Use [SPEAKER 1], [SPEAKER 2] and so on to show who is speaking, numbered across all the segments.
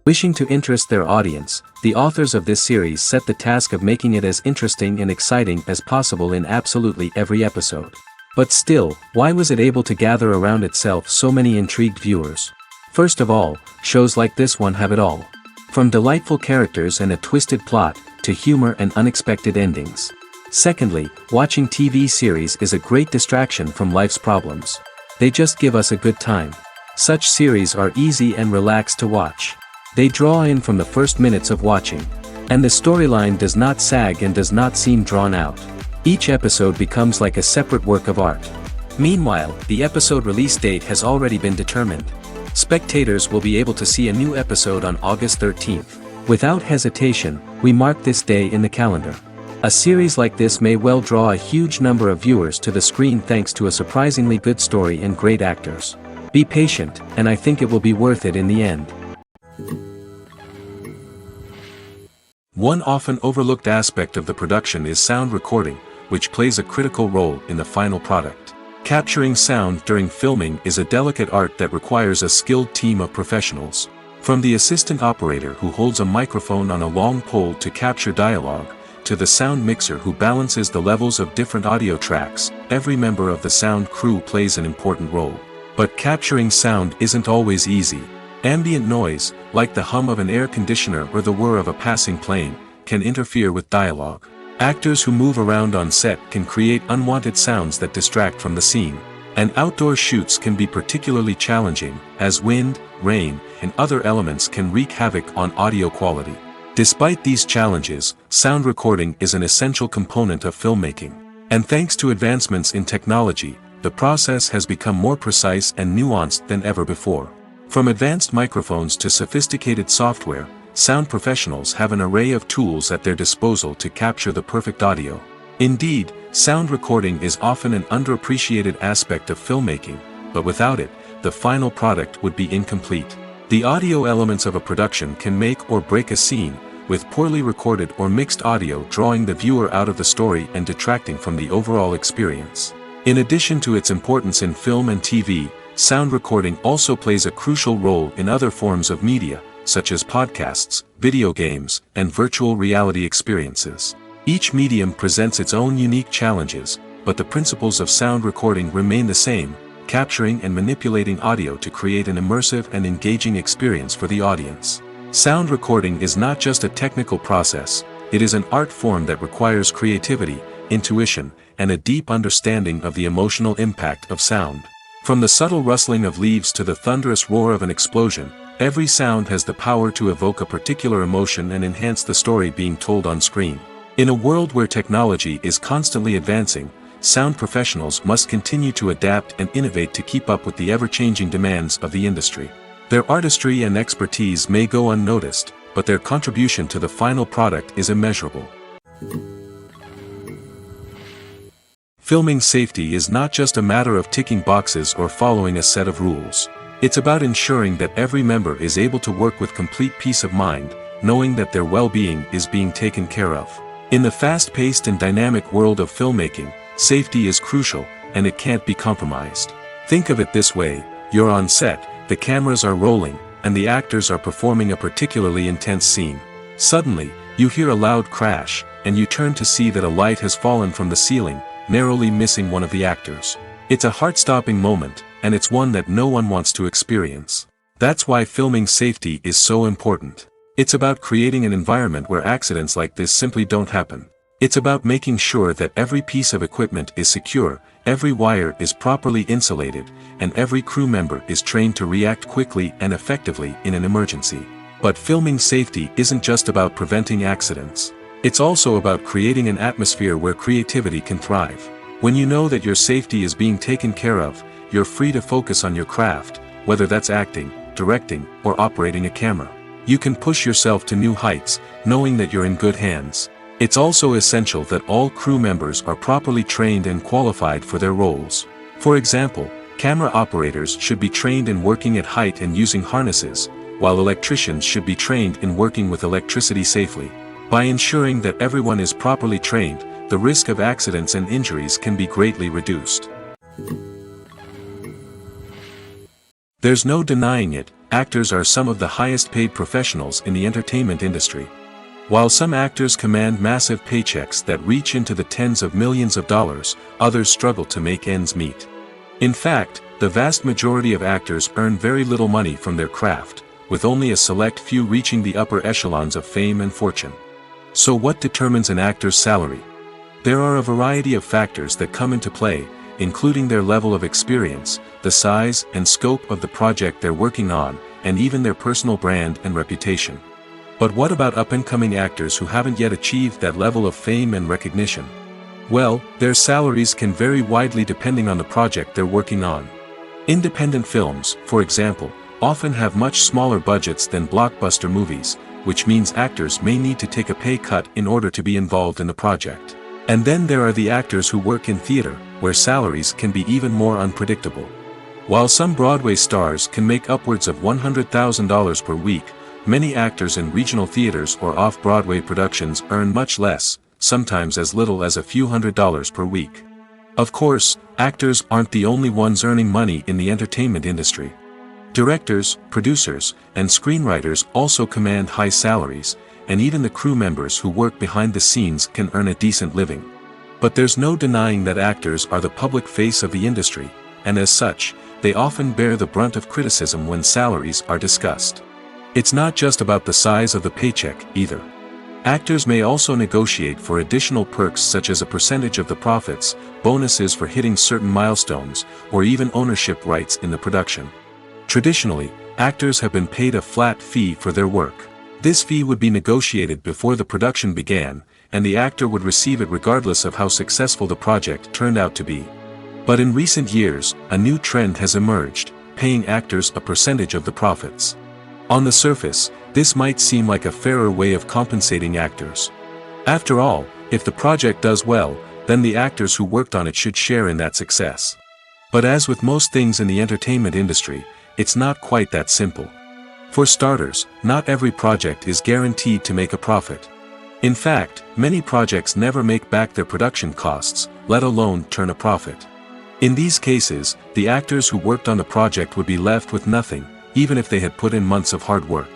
[SPEAKER 1] Wishing to interest their audience, the authors of this series set the task of making it as interesting and exciting as possible in absolutely every episode. But still, why was it able to gather around itself so many intrigued viewers? First of all, shows like this one have it all. From delightful characters and a twisted plot, to humor and unexpected endings. Secondly, watching TV series is a great distraction from life's problems. They just give us a good time. Such series are easy and relaxed to watch. They draw in from the first minutes of watching. And the storyline does not sag and does not seem drawn out. Each episode becomes like a separate work of art. Meanwhile, the episode release date has already been determined. Spectators will be able to see a new episode on August 13th. Without hesitation, we mark this day in the calendar. A series like this may well draw a huge number of viewers to the screen thanks to a surprisingly good story and great actors. Be patient, and I think it will be worth it in the end.
[SPEAKER 2] One often overlooked aspect of the production is sound recording, which plays a critical role in the final product. Capturing sound during filming is a delicate art that requires a skilled team of professionals. From the assistant operator who holds a microphone on a long pole to capture dialogue, to the sound mixer who balances the levels of different audio tracks, every member of the sound crew plays an important role. But capturing sound isn't always easy. Ambient noise, like the hum of an air conditioner or the whir of a passing plane, can interfere with dialogue. Actors who move around on set can create unwanted sounds that distract from the scene. And outdoor shoots can be particularly challenging, as wind, rain, and other elements can wreak havoc on audio quality. Despite these challenges, sound recording is an essential component of filmmaking. And thanks to advancements in technology, the process has become more precise and nuanced than ever before. From advanced microphones to sophisticated software, sound professionals have an array of tools at their disposal to capture the perfect audio. Indeed, sound recording is often an underappreciated aspect of filmmaking, but without it, the final product would be incomplete. The audio elements of a production can make or break a scene, with poorly recorded or mixed audio drawing the viewer out of the story and detracting from the overall experience. In addition to its importance in film and TV, sound recording also plays a crucial role in other forms of media, such as podcasts, video games, and virtual reality experiences. Each medium presents its own unique challenges, but the principles of sound recording remain the same, capturing and manipulating audio to create an immersive and engaging experience for the audience. Sound recording is not just a technical process, it is an art form that requires creativity, intuition, and a deep understanding of the emotional impact of sound. From the subtle rustling of leaves to the thunderous roar of an explosion, every sound has the power to evoke a particular emotion and enhance the story being told on screen. In a world where technology is constantly advancing, sound professionals must continue to adapt and innovate to keep up with the ever-changing demands of the industry. Their artistry and expertise may go unnoticed, but their contribution to the final product is immeasurable. Filming safety is not just a matter of ticking boxes or following a set of rules. It's about ensuring that every member is able to work with complete peace of mind, knowing that their well-being is being taken care of. In the fast-paced and dynamic world of filmmaking, safety is crucial, and it can't be compromised. Think of it this way: you're on set, the cameras are rolling, and the actors are performing a particularly intense scene. Suddenly, you hear a loud crash, and you turn to see that a light has fallen from the ceiling, narrowly missing one of the actors. It's a heart-stopping moment, and it's one that no one wants to experience. That's why filming safety is so important. It's about creating an environment where accidents like this simply don't happen. It's about making sure that every piece of equipment is secure, every wire is properly insulated, and every crew member is trained to react quickly and effectively in an emergency. But filming safety isn't just about preventing accidents. It's also about creating an atmosphere where creativity can thrive. When you know that your safety is being taken care of, you're free to focus on your craft, whether that's acting, directing, or operating a camera. You can push yourself to new heights, knowing that you're in good hands. It's also essential that all crew members are properly trained and qualified for their roles. For example, camera operators should be trained in working at height and using harnesses, while electricians should be trained in working with electricity safely. By ensuring that everyone is properly trained, the risk of accidents and injuries can be greatly reduced. There's no denying it, actors are some of the highest paid professionals in the entertainment industry. While some actors command massive paychecks that reach into the tens of millions of dollars, others struggle to make ends meet. In fact, the vast majority of actors earn very little money from their craft, with only a select few reaching the upper echelons of fame and fortune. So what determines an actor's salary? There are a variety of factors that come into play, including their level of experience, the size and scope of the project they're working on, and even their personal brand and reputation. But what about up-and-coming actors who haven't yet achieved that level of fame and recognition? Well, their salaries can vary widely depending on the project they're working on. Independent films, for example, often have much smaller budgets than blockbuster movies, which means actors may need to take a pay cut in order to be involved in the project. And then there are the actors who work in theater, where salaries can be even more unpredictable. While some Broadway stars can make upwards of $100,000 per week, many actors in regional theaters or off-Broadway productions earn much less, sometimes as little as a few $100s per week. Of course, actors aren't the only ones earning money in the entertainment industry. Directors, producers, and screenwriters also command high salaries, and even the crew members who work behind the scenes can earn a decent living. But there's no denying that actors are the public face of the industry, and as such, they often bear the brunt of criticism when salaries are discussed. It's not just about the size of the paycheck, either. Actors may also negotiate for additional perks such as a percentage of the profits, bonuses for hitting certain milestones, or even ownership rights in the production. Traditionally, actors have been paid a flat fee for their work. This fee would be negotiated before the production began, and the actor would receive it regardless of how successful the project turned out to be. But in recent years, a new trend has emerged, paying actors a percentage of the profits. On the surface, this might seem like a fairer way of compensating actors. After all, if the project does well, then the actors who worked on it should share in that success. But as with most things in the entertainment industry, it's not quite that simple. For starters, not every project is guaranteed to make a profit. In fact, many projects never make back their production costs, let alone turn a profit. In these cases, the actors who worked on the project would be left with nothing, even if they had put in months of hard work.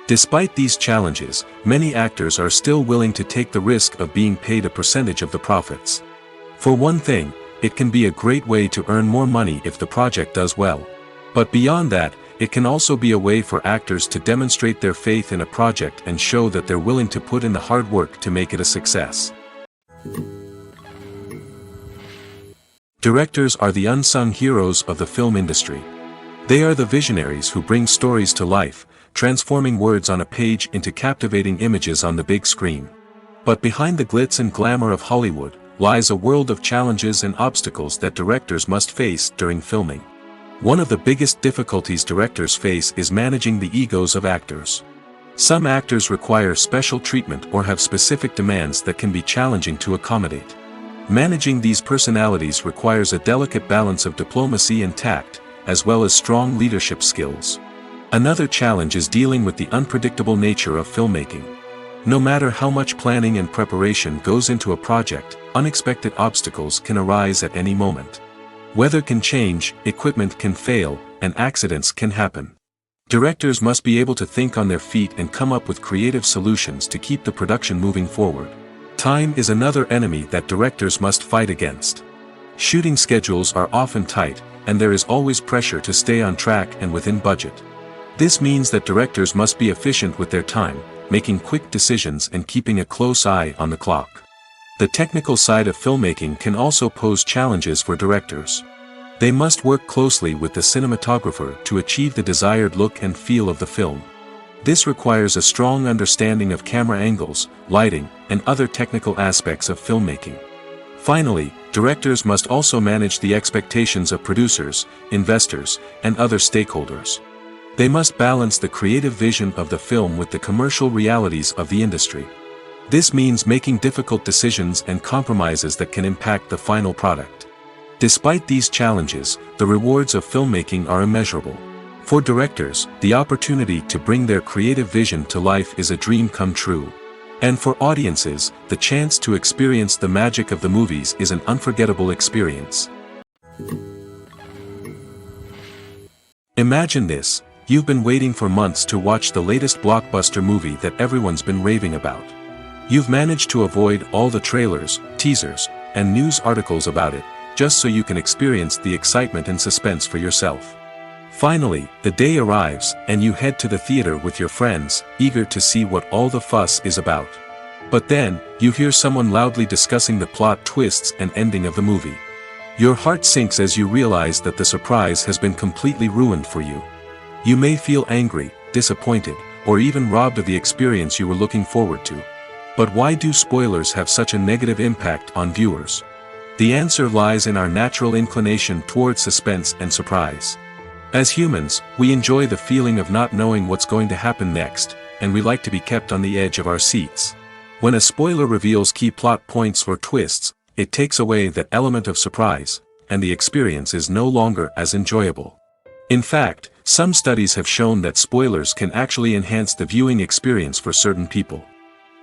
[SPEAKER 2] Despite these challenges, many actors are still willing to take the risk of being paid a percentage of the profits. For one thing, it can be a great way to earn more money if the project does well. But beyond that, it can also be a way for actors to demonstrate their faith in a project and show that they're willing to put in the hard work to make it a success. Directors are the unsung heroes of the film industry. They are the visionaries who bring stories to life, transforming words on a page into captivating images on the big screen. But behind the glitz and glamour of Hollywood, lies a world of challenges and obstacles that directors must face during filming. One of the biggest difficulties directors face is managing the egos of actors. Some actors require special treatment or have specific demands that can be challenging to accommodate. Managing these personalities requires a delicate balance of diplomacy and tact, as well as strong leadership skills. Another challenge is dealing with the unpredictable nature of filmmaking. No matter how much planning and preparation goes into a project, unexpected obstacles can arise at any moment. Weather can change, equipment can fail, and accidents can happen. Directors must be able to think on their feet and come up with creative solutions to keep the production moving forward. Time is another enemy that directors must fight against. Shooting schedules are often tight, and there is always pressure to stay on track and within budget. This means that directors must be efficient with their time, making quick decisions and keeping a close eye on the clock. The technical side of filmmaking can also pose challenges for directors. They must work closely with the cinematographer to achieve the desired look and feel of the film. This requires a strong understanding of camera angles, lighting, and other technical aspects of filmmaking. Finally, directors must also manage the expectations of producers, investors, and other stakeholders. They must balance the creative vision of the film with the commercial realities of the industry. This means making difficult decisions and compromises that can impact the final product. Despite these challenges, the rewards of filmmaking are immeasurable. For directors, the opportunity to bring their creative vision to life is a dream come true. And for audiences, the chance to experience the magic of the movies is an unforgettable experience. Imagine this: You've been waiting for months to watch the latest blockbuster movie that everyone's been raving about. You've managed to avoid all the trailers, teasers, and news articles about it, just so you can experience the excitement and suspense for yourself. Finally, the day arrives, and you head to the theater with your friends, eager to see what all the fuss is about. But then, you hear someone loudly discussing the plot twists and ending of the movie. Your heart sinks as you realize that the surprise has been completely ruined for you. You may feel angry, disappointed, or even robbed of the experience you were looking forward to. But why do spoilers have such a negative impact on viewers? The answer lies in our natural inclination toward suspense and surprise. As humans, we enjoy the feeling of not knowing what's going to happen next, and we like to be kept on the edge of our seats. When a spoiler reveals key plot points or twists, it takes away that element of surprise, and the experience is no longer as enjoyable. In fact, some studies have shown that spoilers can actually enhance the viewing experience for certain people.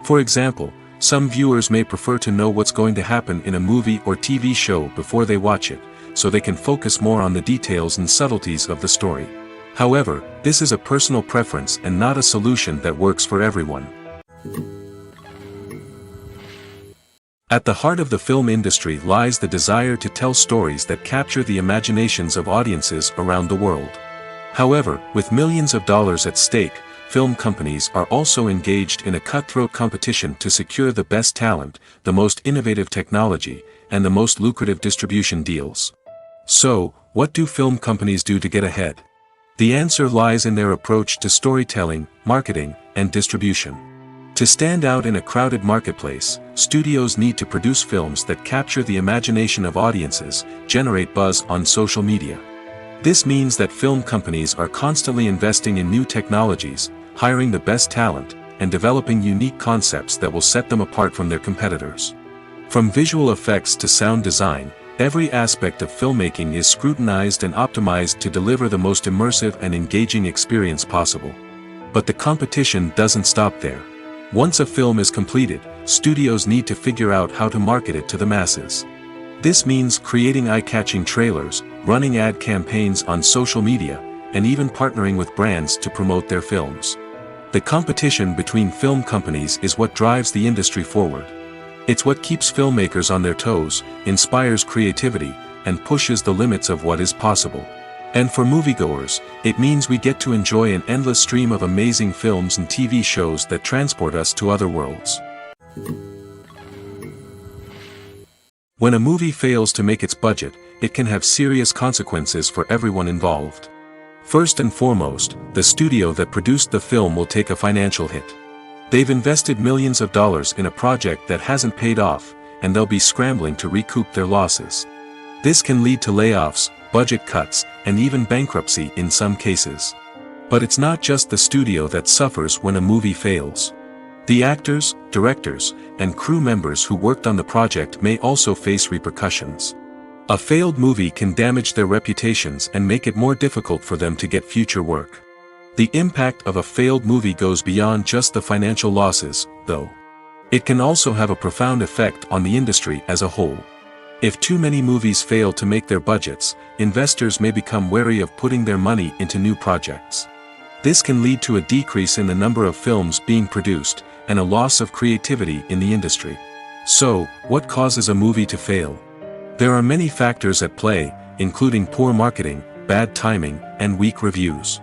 [SPEAKER 2] For example, some viewers may prefer to know what's going to happen in a movie or TV show before they watch it, so they can focus more on the details and subtleties of the story. However, this is a personal preference and not a solution that works for everyone. At the heart of the film industry lies the desire to tell stories that capture the imaginations of audiences around the world. However, with millions of dollars at stake, film companies are also engaged in a cutthroat competition to secure the best talent, the most innovative technology, and the most lucrative distribution deals. So, what do film companies do to get ahead? The answer lies in their approach to storytelling, marketing, and distribution. To stand out in a crowded marketplace, studios need to produce films that capture the imagination of audiences, generate buzz on social media. This means that film companies are constantly investing in new technologies, hiring the best talent, and developing unique concepts that will set them apart from their competitors. From visual effects to sound design, every aspect of filmmaking is scrutinized and optimized to deliver the most immersive and engaging experience possible. But the competition doesn't stop there. Once a film is completed, studios need to figure out how to market it to the masses. This means creating eye-catching trailers, running ad campaigns on social media, and even partnering with brands to promote their films. The competition between film companies is what drives the industry forward. It's what keeps filmmakers on their toes, inspires creativity, and pushes the limits of what is possible. And for moviegoers, it means we get to enjoy an endless stream of amazing films and TV shows that transport us to other worlds. When a movie fails to make its budget, it can have serious consequences for everyone involved. First and foremost, the studio that produced the film will take a financial hit. They've invested millions of dollars in a project that hasn't paid off, and they'll be scrambling to recoup their losses. This can lead to layoffs, budget cuts, and even bankruptcy in some cases. But it's not just the studio that suffers when a movie fails. The actors, directors, and crew members who worked on the project may also face repercussions. A failed movie can damage their reputations and make it more difficult for them to get future work. The impact of a failed movie goes beyond just the financial losses, though. It can also have a profound effect on the industry as a whole. If too many movies fail to make their budgets, investors may become wary of putting their money into new projects. This can lead to a decrease in the number of films being produced, and a loss of creativity in the industry. So, what causes a movie to fail? There are many factors at play, including poor marketing, bad timing, and weak reviews.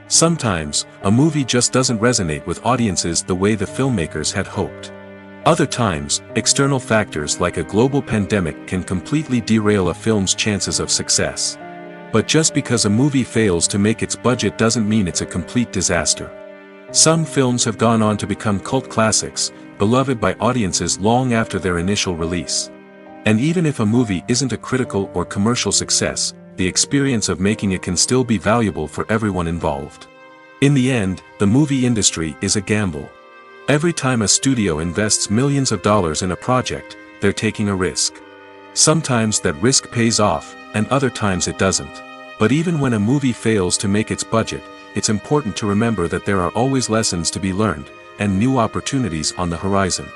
[SPEAKER 2] Sometimes, a movie just doesn't resonate with audiences the way the filmmakers had hoped. Other times, external factors like a global pandemic can completely derail a film's chances of success. But just because a movie fails to make its budget doesn't mean it's a complete disaster. Some films have gone on to become cult classics, beloved by audiences long after their initial release. And even if a movie isn't a critical or commercial success, the experience of making it can still be valuable for everyone involved. In the end, the movie industry is a gamble. Every time a studio invests millions of dollars in a project, they're taking a risk. Sometimes that risk pays off, and other times it doesn't. But even when a movie fails to make its budget, it's important to remember that there are always lessons to be learned, and new opportunities on the horizon.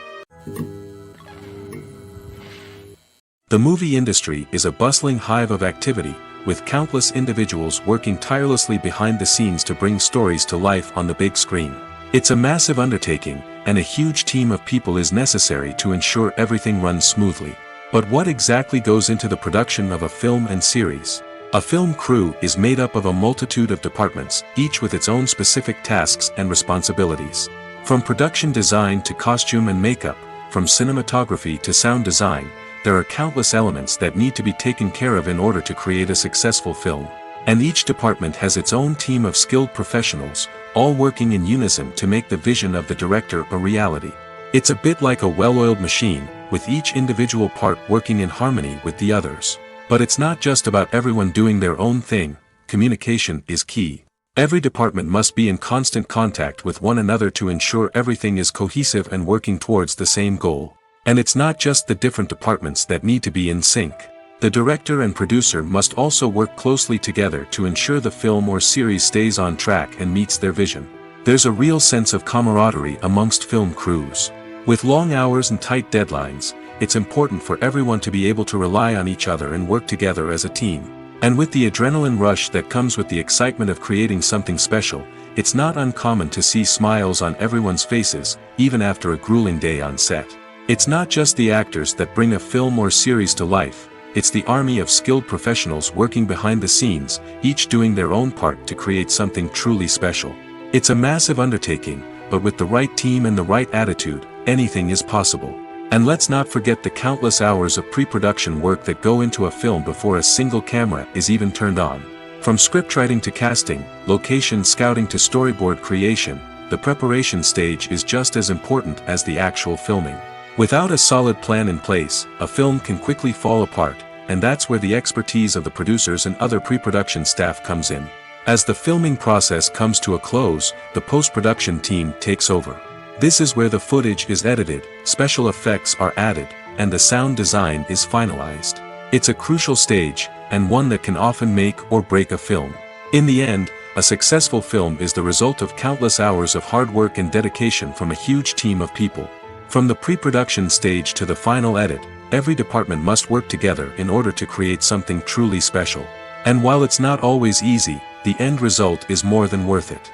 [SPEAKER 2] The movie industry is a bustling hive of activity, with countless individuals working tirelessly behind the scenes to bring stories to life on the big screen. It's a massive undertaking, and a huge team of people is necessary to ensure everything runs smoothly. But what exactly goes into the production of a film and series? A film crew is made up of a multitude of departments, each with its own specific tasks and responsibilities. From production design to costume and makeup, from cinematography to sound design, there are countless elements that need to be taken care of in order to create a successful film. And each department has its own team of skilled professionals, all working in unison to make the vision of the director a reality. It's a bit like a well-oiled machine, with each individual part working in harmony with the others. But it's not just about everyone doing their own thing. Communication is key. Every department must be in constant contact with one another to ensure everything is cohesive and working towards the same goal. And it's not just the different departments that need to be in sync. The director and producer must also work closely together to ensure the film or series stays on track and meets their vision. There's a real sense of camaraderie amongst film crews. With long hours and tight deadlines, it's important for everyone to be able to rely on each other and work together as a team. And with the adrenaline rush that comes with the excitement of creating something special, it's not uncommon to see smiles on everyone's faces, even after a grueling day on set. It's not just the actors that bring a film or series to life, it's the army of skilled professionals working behind the scenes, each doing their own part to create something truly special. It's a massive undertaking, but with the right team and the right attitude, anything is possible. And let's not forget the countless hours of pre-production work that go into a film before a single camera is even turned on. From scriptwriting to casting, location scouting to storyboard creation, the preparation stage is just as important as the actual filming. Without a solid plan in place, a film can quickly fall apart, and that's where the expertise of the producers and other pre-production staff comes in. As the filming process comes to a close, the post-production team takes over. This is where the footage is edited, special effects are added, and the sound design is finalized. It's a crucial stage, and one that can often make or break a film. In the end, a successful film is the result of countless hours of hard work and dedication from a huge team of people. From the pre-production stage to the final edit, every department must work together in order to create something truly special. And while it's not always easy, the end result is more than worth it.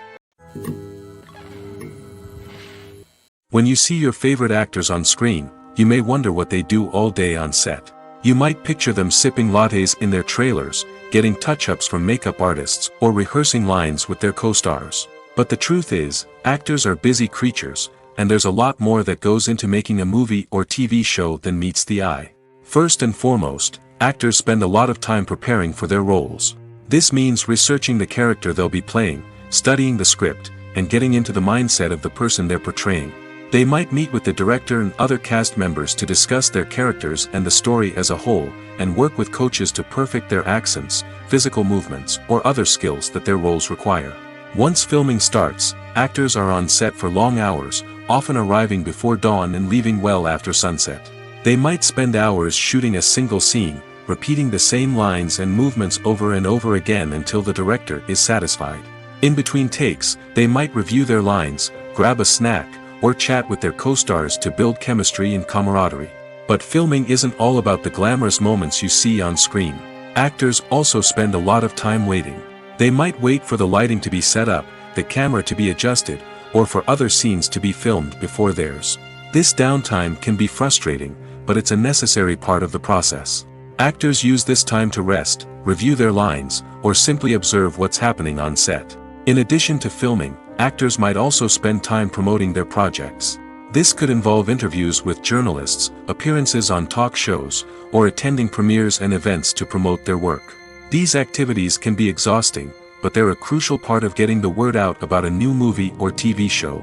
[SPEAKER 2] When you see your favorite actors on screen, you may wonder what they do all day on set. You might picture them sipping lattes in their trailers, getting touch-ups from makeup artists, or rehearsing lines with their co-stars. But the truth is, actors are busy creatures, and there's a lot more that goes into making a movie or TV show than meets the eye. First and foremost, actors spend a lot of time preparing for their roles. This means researching the character they'll be playing, studying the script, and getting into the mindset of the person they're portraying. They might meet with the director and other cast members to discuss their characters and the story as a whole, and work with coaches to perfect their accents, physical movements, or other skills that their roles require. Once filming starts, actors are on set for long hours, often arriving before dawn and leaving well after sunset. They might spend hours shooting a single scene, repeating the same lines and movements over and over again until the director is satisfied. In between takes, they might review their lines, grab a snack, or chat with their co-stars to build chemistry and camaraderie. But filming isn't all about the glamorous moments you see on screen. Actors also spend a lot of time waiting. They might wait for the lighting to be set up, the camera to be adjusted, or for other scenes to be filmed before theirs. This downtime can be frustrating, but it's a necessary part of the process. Actors use this time to rest, review their lines, or simply observe what's happening on set. In addition to filming, actors might also spend time promoting their projects. This could involve interviews with journalists, appearances on talk shows, or attending premieres and events to promote their work. These activities can be exhausting, but they're a crucial part of getting the word out about a new movie or TV show.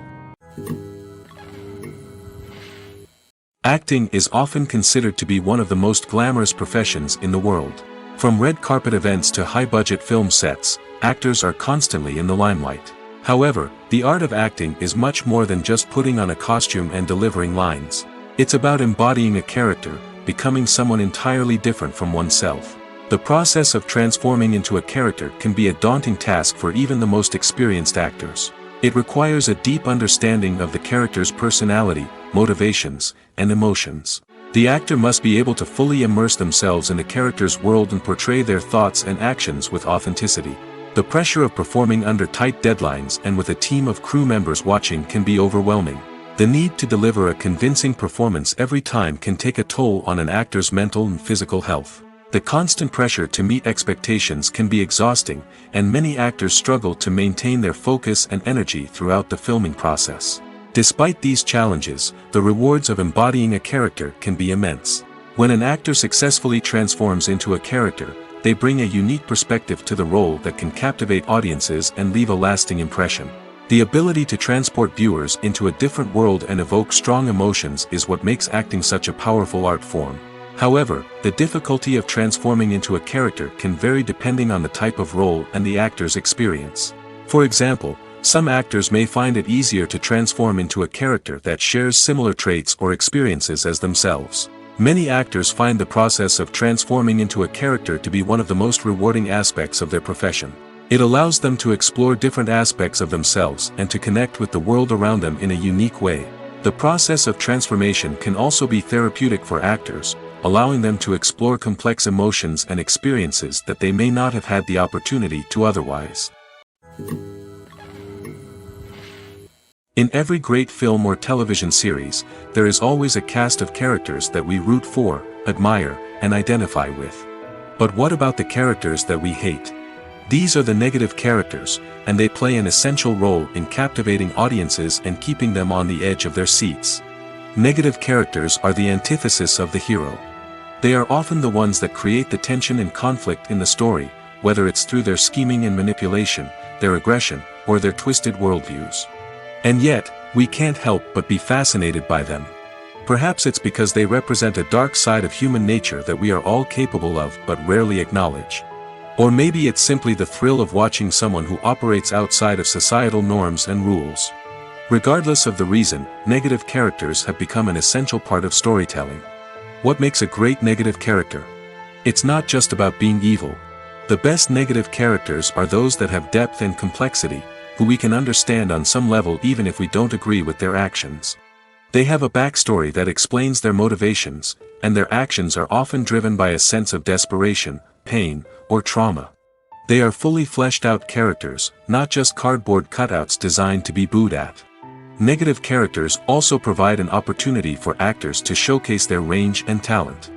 [SPEAKER 2] Acting is often considered to be one of the most glamorous professions in the world. From red carpet events to high-budget film sets, actors are constantly in the limelight. However, the art of acting is much more than just putting on a costume and delivering lines. It's about embodying a character, becoming someone entirely different from oneself. The process of transforming into a character can be a daunting task for even the most experienced actors. It requires a deep understanding of the character's personality, motivations, and emotions. The actor must be able to fully immerse themselves in the character's world and portray their thoughts and actions with authenticity. The pressure of performing under tight deadlines and with a team of crew members watching can be overwhelming. The need to deliver a convincing performance every time can take a toll on an actor's mental and physical health. The constant pressure to meet expectations can be exhausting, and many actors struggle to maintain their focus and energy throughout the filming process. Despite these challenges, the rewards of embodying a character can be immense. When an actor successfully transforms into a character, they bring a unique perspective to the role that can captivate audiences and leave a lasting impression. The ability to transport viewers into a different world and evoke strong emotions is what makes acting such a powerful art form. However, the difficulty of transforming into a character can vary depending on the type of role and the actor's experience. For example, some actors may find it easier to transform into a character that shares similar traits or experiences as themselves. Many actors find the process of transforming into a character to be one of the most rewarding aspects of their profession. It allows them to explore different aspects of themselves and to connect with the world around them in a unique way. The process of transformation can also be therapeutic for actors, allowing them to explore complex emotions and experiences that they may not have had the opportunity to otherwise. In every great film or television series, there is always a cast of characters that we root for, admire, and identify with. But what about the characters that we hate? These are the negative characters, and they play an essential role in captivating audiences and keeping them on the edge of their seats. Negative characters are the antithesis of the hero. They are often the ones that create the tension and conflict in the story, whether it's through their scheming and manipulation, their aggression, or their twisted worldviews. And yet, we can't help but be fascinated by them. Perhaps it's because they represent a dark side of human nature that we are all capable of but rarely acknowledge. Or maybe it's simply the thrill of watching someone who operates outside of societal norms and rules. Regardless of the reason, negative characters have become an essential part of storytelling. What makes a great negative character? It's not just about being evil. The best negative characters are those that have depth and complexity, who we can understand on some level even if we don't agree with their actions. They have a backstory that explains their motivations, and their actions are often driven by a sense of desperation, pain, or trauma. They are fully fleshed out characters, not just cardboard cutouts designed to be booed at. Negative characters also provide an opportunity for actors to showcase their range and talent.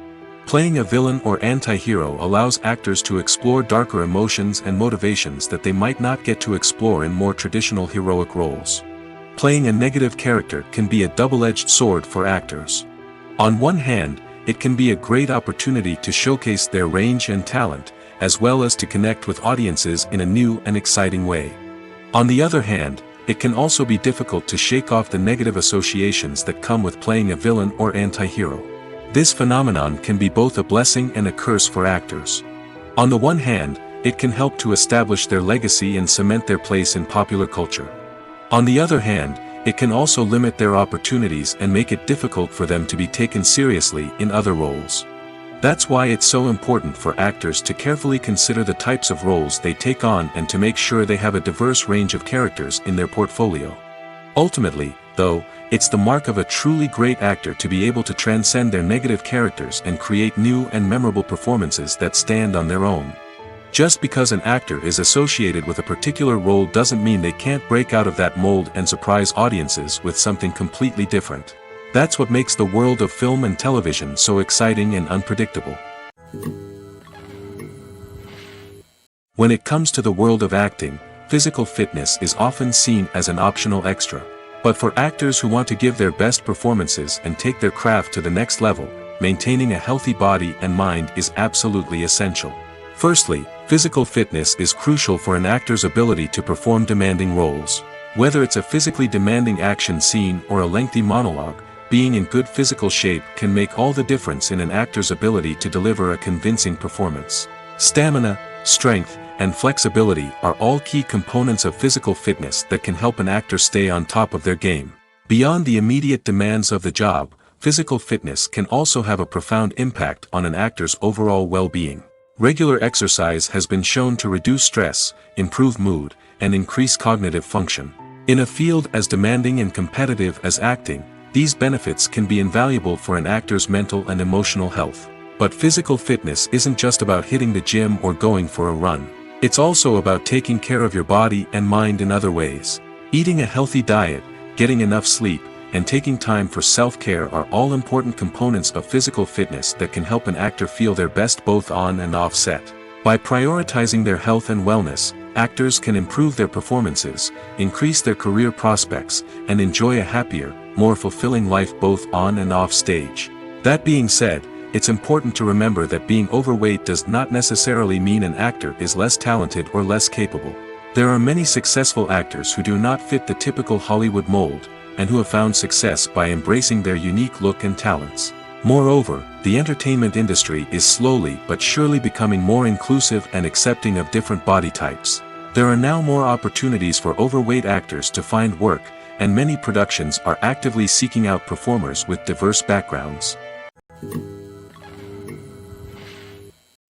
[SPEAKER 2] Playing a villain or anti-hero allows actors to explore darker emotions and motivations that they might not get to explore in more traditional heroic roles. Playing a negative character can be a double-edged sword for actors. On one hand, it can be a great opportunity to showcase their range and talent, as well as to connect with audiences in a new and exciting way. On the other hand, it can also be difficult to shake off the negative associations that come with playing a villain or anti-hero. This phenomenon can be both a blessing and a curse for actors. On the one hand, it can help to establish their legacy and cement their place in popular culture. On the other hand, it can also limit their opportunities and make it difficult for them to be taken seriously in other roles. That's why it's so important for actors to carefully consider the types of roles they take on and to make sure they have a diverse range of characters in their portfolio. Ultimately, though, it's the mark of a truly great actor to be able to transcend their negative characters and create new and memorable performances that stand on their own. Just because an actor is associated with a particular role doesn't mean they can't break out of that mold and surprise audiences with something completely different. That's what makes the world of film and television so exciting and unpredictable. When it comes to the world of acting, physical fitness is often seen as an optional extra. But for actors who want to give their best performances and take their craft to the next level, maintaining a healthy body and mind is absolutely essential. Firstly, physical fitness is crucial for an actor's ability to perform demanding roles. Whether it's a physically demanding action scene or a lengthy monologue, being in good physical shape can make all the difference in an actor's ability to deliver a convincing performance. Stamina, strength, and flexibility are all key components of physical fitness that can help an actor stay on top of their game. Beyond the immediate demands of the job, physical fitness can also have a profound impact on an actor's overall well-being. Regular exercise has been shown to reduce stress, improve mood, and increase cognitive function. In a field as demanding and competitive as acting, These benefits can be invaluable for an actor's mental and emotional health. But physical fitness isn't just about hitting the gym or going for a run. It's also about taking care of your body and mind in other ways. Eating a healthy diet, getting enough sleep, and taking time for self-care are all important components of physical fitness that can help an actor feel their best both on and off set. By prioritizing their health and wellness, actors can improve their performances, increase their career prospects, and enjoy a happier, more fulfilling life both on and off stage. That being said, it's important to remember that being overweight does not necessarily mean an actor is less talented or less capable. There are many successful actors who do not fit the typical Hollywood mold, and who have found success by embracing their unique look and talents. Moreover, the entertainment industry is slowly but surely becoming more inclusive and accepting of different body types. There are now more opportunities for overweight actors to find work, and many productions are actively seeking out performers with diverse backgrounds.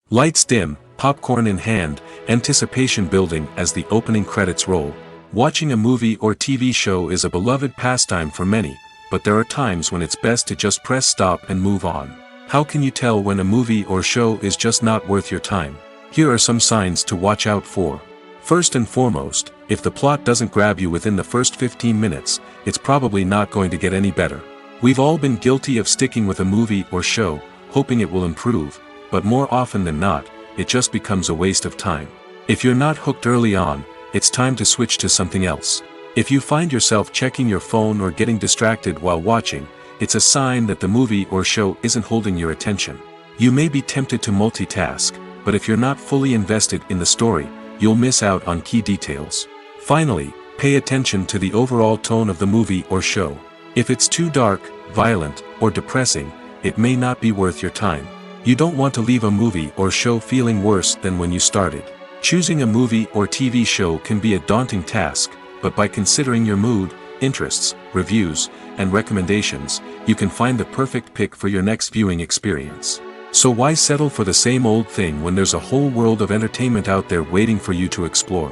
[SPEAKER 2] Lights dim, popcorn in hand, anticipation building as the opening credits roll. Watching a movie or TV show is a beloved pastime for many, but there are times when it's best to just press stop and move on. How can you tell when a movie or show is just not worth your time? Here are some signs to watch out for. First and foremost, if the plot doesn't grab you within the first 15 minutes, it's probably not going to get any better. We've all been guilty of sticking with a movie or show, hoping it will improve, but more often than not, it just becomes a waste of time. If you're not hooked early on, it's time to switch to something else. If you find yourself checking your phone or getting distracted while watching, it's a sign that the movie or show isn't holding your attention. You may be tempted to multitask, but if you're not fully invested in the story, you'll miss out on key details. Finally, pay attention to the overall tone of the movie or show. If it's too dark, violent, or depressing, it may not be worth your time. You don't want to leave a movie or show feeling worse than when you started. Choosing a movie or TV show can be a daunting task, but by considering your mood, interests, reviews, and recommendations, you can find the perfect pick for your next viewing experience. So why settle for the same old thing when there's a whole world of entertainment out there waiting for you to explore?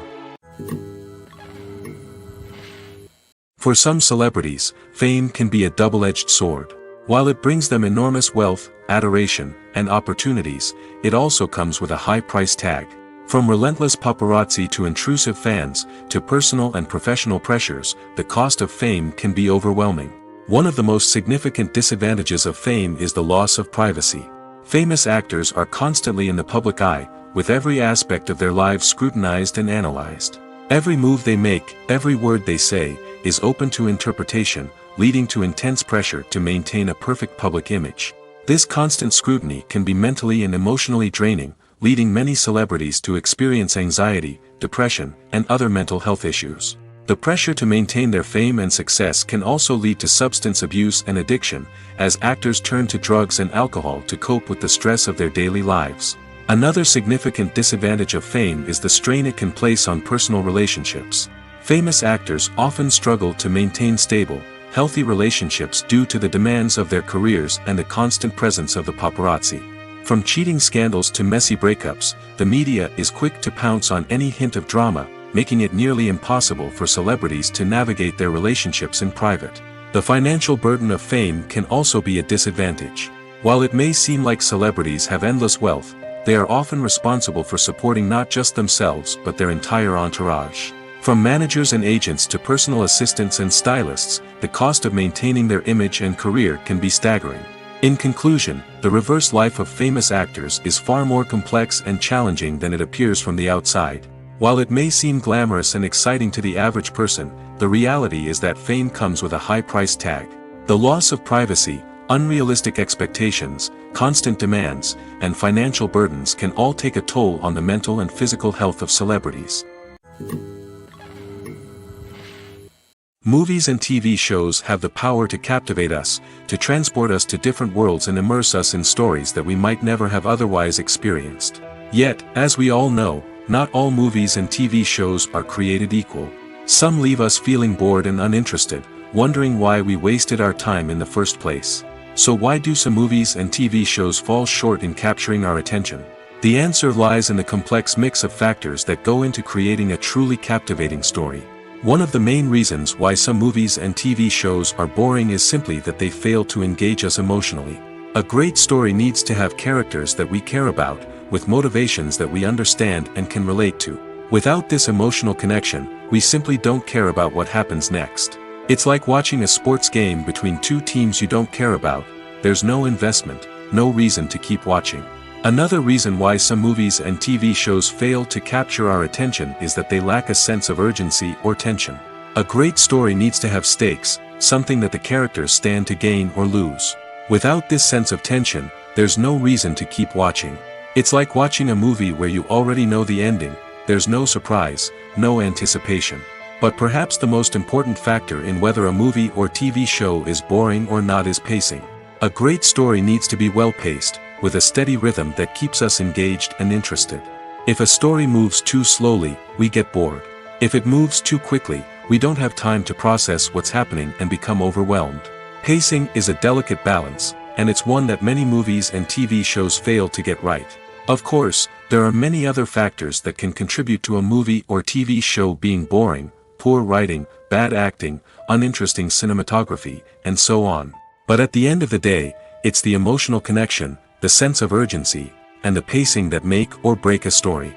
[SPEAKER 2] For some celebrities, fame can be a double-edged sword. While it brings them enormous wealth, adoration, and opportunities, it also comes with a high price tag. From relentless paparazzi to intrusive fans, to personal and professional pressures, the cost of fame can be overwhelming. One of the most significant disadvantages of fame is the loss of privacy. Famous actors are constantly in the public eye, with every aspect of their lives scrutinized and analyzed. Every move they make, every word they say, is open to interpretation, leading to intense pressure to maintain a perfect public image. This constant scrutiny can be mentally and emotionally draining, leading many celebrities to experience anxiety, depression, and other mental health issues. The pressure to maintain their fame and success can also lead to substance abuse and addiction, as actors turn to drugs and alcohol to cope with the stress of their daily lives. Another significant disadvantage of fame is the strain it can place on personal relationships. Famous actors often struggle to maintain stable, healthy relationships due to the demands of their careers and the constant presence of the paparazzi. From cheating scandals to messy breakups, the media is quick to pounce on any hint of drama, making it nearly impossible for celebrities to navigate their relationships in private. The financial burden of fame can also be a disadvantage. While it may seem like celebrities have endless wealth, they are often responsible for supporting not just themselves but their entire entourage. From managers and agents to personal assistants and stylists, the cost of maintaining their image and career can be staggering. In conclusion, the reverse life of famous actors is far more complex and challenging than it appears from the outside. While it may seem glamorous and exciting to the average person, the reality is that fame comes with a high price tag. The loss of privacy, unrealistic expectations, constant demands, and financial burdens can all take a toll on the mental and physical health of celebrities. Movies and TV shows have the power to captivate us, to transport us to different worlds and immerse us in stories that we might never have otherwise experienced. Yet, as we all know, not all movies and TV shows are created equal. Some leave us feeling bored and uninterested, wondering why we wasted our time in the first place. So why do some movies and TV shows fall short in capturing our attention? The answer lies in the complex mix of factors that go into creating a truly captivating story. One of the main reasons why some movies and TV shows are boring is simply that they fail to engage us emotionally. A great story needs to have characters that we care about, with motivations that we understand and can relate to. Without this emotional connection, we simply don't care about what happens next. It's like watching a sports game between two teams you don't care about. There's no investment, no reason to keep watching. Another reason why some movies and TV shows fail to capture our attention is that they lack a sense of urgency or tension. A great story needs to have stakes, something that the characters stand to gain or lose. Without this sense of tension, there's no reason to keep watching. It's like watching a movie where you already know the ending. There's no surprise, no anticipation. But perhaps the most important factor in whether a movie or TV show is boring or not is pacing. A great story needs to be well-paced, with a steady rhythm that keeps us engaged and interested. If a story moves too slowly, we get bored. If it moves too quickly, we don't have time to process what's happening and become overwhelmed. Pacing is a delicate balance, and it's one that many movies and TV shows fail to get right. Of course, there are many other factors that can contribute to a movie or TV show being boring: poor writing, bad acting, uninteresting cinematography, and so on. But at the end of the day, it's the emotional connection, the sense of urgency, and the pacing that make or break a story.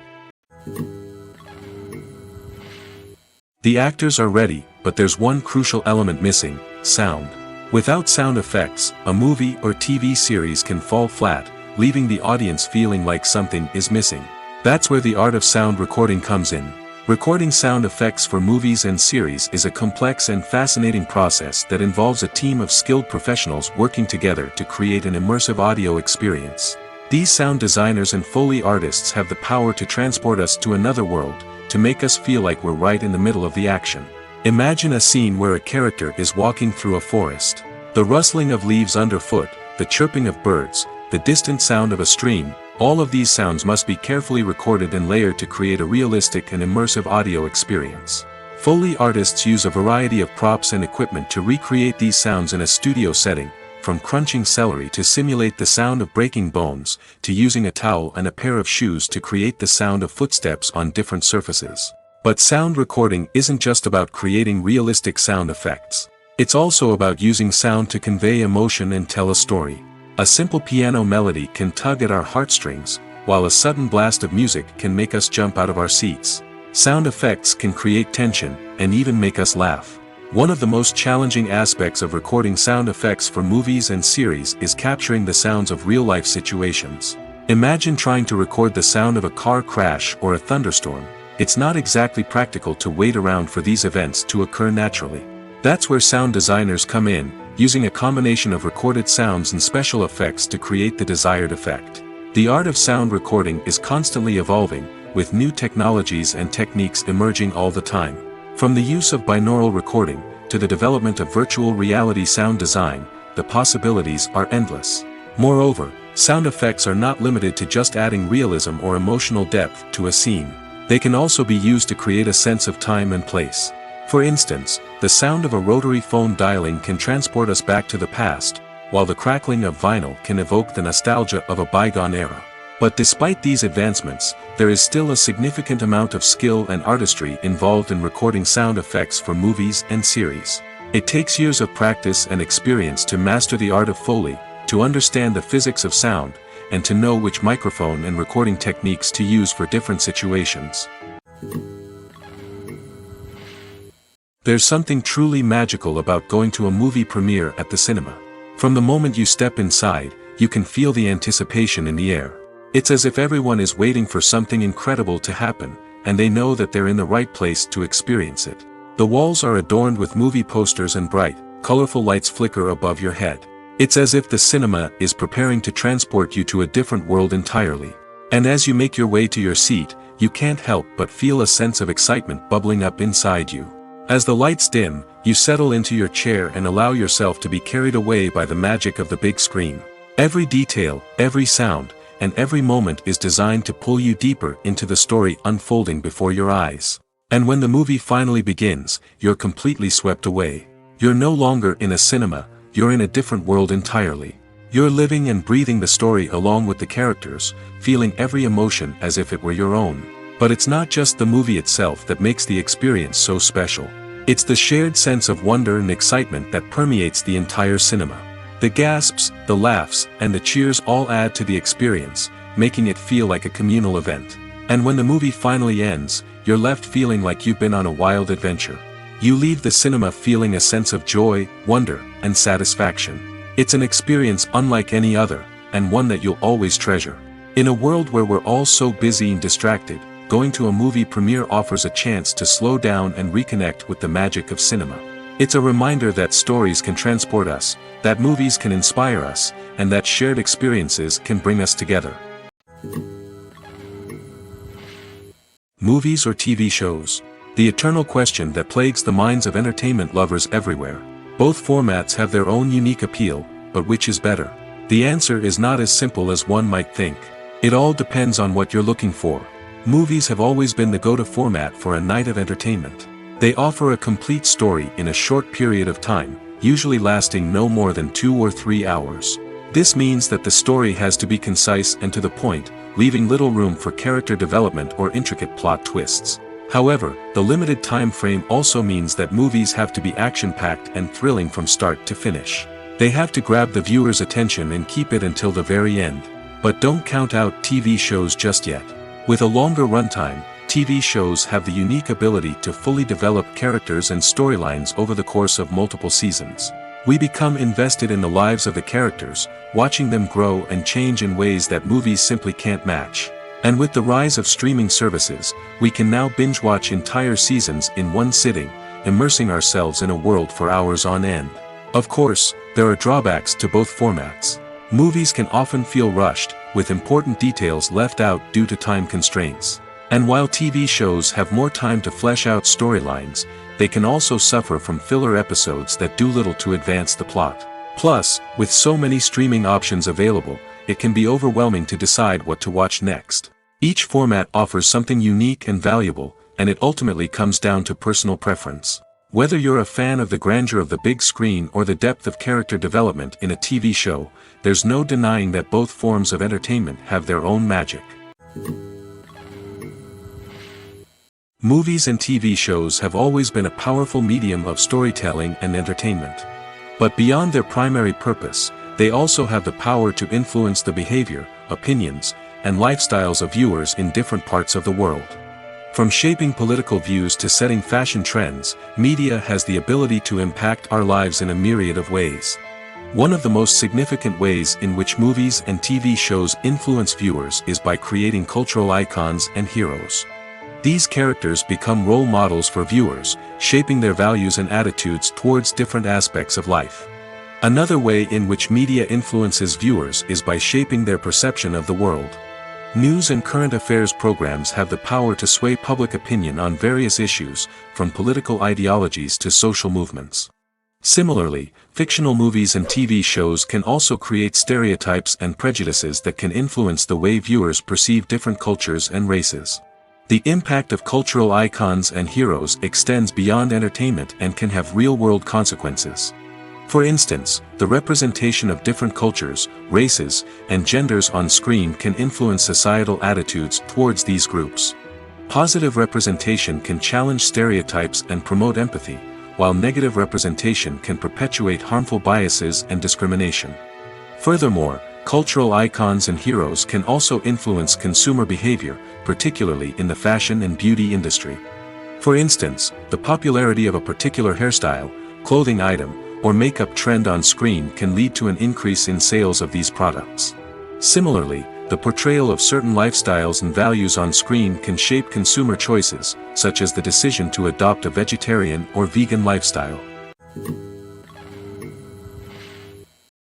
[SPEAKER 2] The actors are ready, but there's one crucial element missing: sound. Without sound effects, a movie or TV series can fall flat, leaving the audience feeling like something is missing. That's where the art of sound recording comes in. Recording sound effects for movies and series is a complex and fascinating process that involves a team of skilled professionals working together to create an immersive audio experience. These sound designers and Foley artists have the power to transport us to another world, to make us feel like we're right in the middle of the action. Imagine a scene where a character is walking through a forest. The rustling of leaves underfoot, the chirping of birds, the distant sound of a stream, all of these sounds must be carefully recorded and layered to create a realistic and immersive audio experience. Foley artists use a variety of props and equipment to recreate these sounds in a studio setting, from crunching celery to simulate the sound of breaking bones, to using a towel and a pair of shoes to create the sound of footsteps on different surfaces. But sound recording isn't just about creating realistic sound effects. It's also about using sound to convey emotion and tell a story. A simple piano melody can tug at our heartstrings, while a sudden blast of music can make us jump out of our seats. Sound effects can create tension, and even make us laugh. One of the most challenging aspects of recording sound effects for movies and series is capturing the sounds of real-life situations. Imagine trying to record the sound of a car crash or a thunderstorm. It's not exactly practical to wait around for these events to occur naturally. That's where sound designers come in, using a combination of recorded sounds and special effects to create the desired effect. The art of sound recording is constantly evolving, with new technologies and techniques emerging all the time. From the use of binaural recording, to the development of virtual reality sound design, the possibilities are endless. Moreover, sound effects are not limited to just adding realism or emotional depth to a scene. They can also be used to create a sense of time and place. For instance, the sound of a rotary phone dialing can transport us back to the past, while the crackling of vinyl can evoke the nostalgia of a bygone era. But despite these advancements, there is still a significant amount of skill and artistry involved in recording sound effects for movies and series. It takes years of practice and experience to master the art of Foley, to understand the physics of sound, and to know which microphone and recording techniques to use for different situations. There's something truly magical about going to a movie premiere at the cinema. From the moment you step inside, you can feel the anticipation in the air. It's as if everyone is waiting for something incredible to happen, and they know that they're in the right place to experience it. The walls are adorned with movie posters and bright, colorful lights flicker above your head. It's as if the cinema is preparing to transport you to a different world entirely. And as you make your way to your seat, you can't help but feel a sense of excitement bubbling up inside you. As the lights dim, you settle into your chair and allow yourself to be carried away by the magic of the big screen. Every detail, every sound, and every moment is designed to pull you deeper into the story unfolding before your eyes. And when the movie finally begins, you're completely swept away. You're no longer in a cinema, you're in a different world entirely. You're living and breathing the story along with the characters, feeling every emotion as if it were your own. But it's not just the movie itself that makes the experience so special. It's the shared sense of wonder and excitement that permeates the entire cinema. The gasps, the laughs, and the cheers all add to the experience, making it feel like a communal event. And when the movie finally ends, you're left feeling like you've been on a wild adventure. You leave the cinema feeling a sense of joy, wonder, and satisfaction. It's an experience unlike any other, and one that you'll always treasure. In a world where we're all so busy and distracted, going to a movie premiere offers a chance to slow down and reconnect with the magic of cinema. It's a reminder that stories can transport us, that movies can inspire us, and that shared experiences can bring us together. Movies or TV shows? The eternal question that plagues the minds of entertainment lovers everywhere. Both formats have their own unique appeal, but which is better? The answer is not as simple as one might think. It all depends on what you're looking for. Movies have always been the go-to format for a night of entertainment. They offer a complete story in a short period of time, usually lasting no more than 2 or 3 hours. This means that the story has to be concise and to the point, leaving little room for character development or intricate plot twists. However, the limited time frame also means that movies have to be action-packed and thrilling from start to finish. They have to grab the viewer's attention and keep it until the very end. But don't count out TV shows just yet. With a longer runtime, TV shows have the unique ability to fully develop characters and storylines over the course of multiple seasons. We become invested in the lives of the characters, watching them grow and change in ways that movies simply can't match. And with the rise of streaming services, we can now binge-watch entire seasons in one sitting, immersing ourselves in a world for hours on end. Of course, there are drawbacks to both formats. Movies can often feel rushed, with important details left out due to time constraints. And while TV shows have more time to flesh out storylines, they can also suffer from filler episodes that do little to advance the plot. Plus, with so many streaming options available, it can be overwhelming to decide what to watch next. Each format offers something unique and valuable, and it ultimately comes down to personal preference. Whether you're a fan of the grandeur of the big screen or the depth of character development in a TV show, there's no denying that both forms of entertainment have their own magic. Movies and TV shows have always been a powerful medium of storytelling and entertainment. But beyond their primary purpose, they also have the power to influence the behavior, opinions, and lifestyles of viewers in different parts of the world. From shaping political views to setting fashion trends, media has the ability to impact our lives in a myriad of ways. One of the most significant ways in which movies and TV shows influence viewers is by creating cultural icons and heroes. These characters become role models for viewers, shaping their values and attitudes towards different aspects of life. Another way in which media influences viewers is by shaping their perception of the world. News and current affairs programs have the power to sway public opinion on various issues, from political ideologies to social movements. Similarly, fictional movies and TV shows can also create stereotypes and prejudices that can influence the way viewers perceive different cultures and races. The impact of cultural icons and heroes extends beyond entertainment and can have real-world consequences. For instance, the representation of different cultures, races, and genders on screen can influence societal attitudes towards these groups. Positive representation can challenge stereotypes and promote empathy, while negative representation can perpetuate harmful biases and discrimination. Furthermore, cultural icons and heroes can also influence consumer behavior, particularly in the fashion and beauty industry. For instance, the popularity of a particular hairstyle, clothing item, or makeup trend on screen can lead to an increase in sales of these products. Similarly, the portrayal of certain lifestyles and values on screen can shape consumer choices, such as the decision to adopt a vegetarian or vegan lifestyle.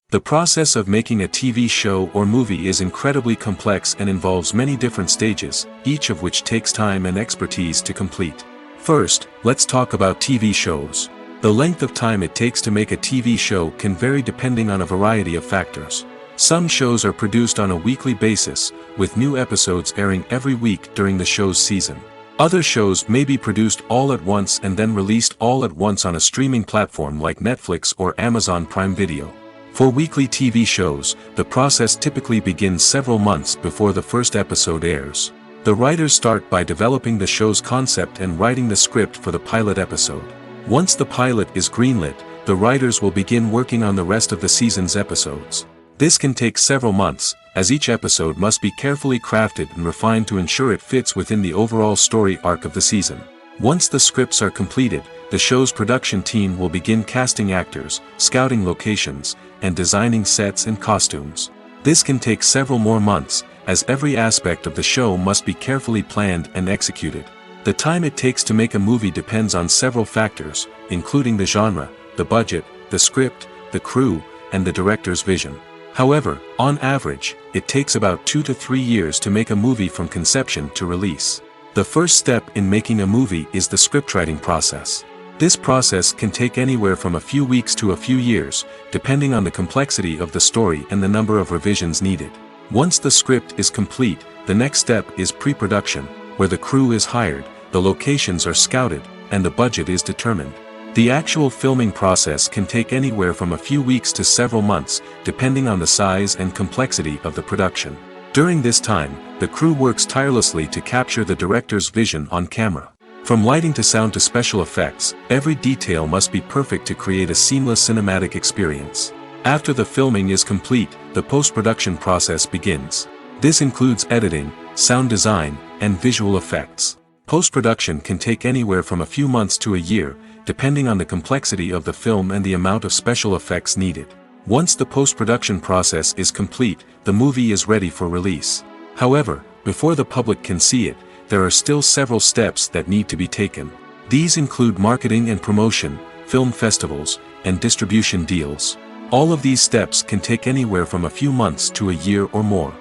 [SPEAKER 2] The process of making a TV show or movie is incredibly complex and involves many different stages, each of which takes time and expertise to complete. First, let's talk about TV shows. The length of time it takes to make a TV show can vary depending on a variety of factors. Some shows are produced on a weekly basis, with new episodes airing every week during the show's season. Other shows may be produced all at once and then released all at once on a streaming platform like Netflix or Amazon Prime Video. For weekly TV shows, the process typically begins several months before the first episode airs. The writers start by developing the show's concept and writing the script for the pilot episode. Once the pilot is greenlit, the writers will begin working on the rest of the season's episodes. This can take several months, as each episode must be carefully crafted and refined to ensure it fits within the overall story arc of the season. Once the scripts are completed, the show's production team will begin casting actors, scouting locations, and designing sets and costumes. This can take several more months, as every aspect of the show must be carefully planned and executed. The time it takes to make a movie depends on several factors, including the genre, the budget, the script, the crew, and the director's vision. However, on average, it takes about 2 to 3 years to make a movie from conception to release. The first step in making a movie is the scriptwriting process. This process can take anywhere from a few weeks to a few years, depending on the complexity of the story and the number of revisions needed. Once the script is complete, the next step is pre-production, where the crew is hired, the locations are scouted, and the budget is determined. The actual filming process can take anywhere from a few weeks to several months, depending on the size and complexity of the production. During this time, the crew works tirelessly to capture the director's vision on camera. From lighting to sound to special effects, every detail must be perfect to create a seamless cinematic experience. After the filming is complete, the post-production process begins. This includes editing, sound design, and visual effects. Post-production can take anywhere from a few months to a year, depending on the complexity of the film and the amount of special effects needed. Once the post-production process is complete, the movie is ready for release. However, before the public can see it, there are still several steps that need to be taken. These include marketing and promotion, film festivals, and distribution deals. All of these steps can take anywhere from a few months to a year or more.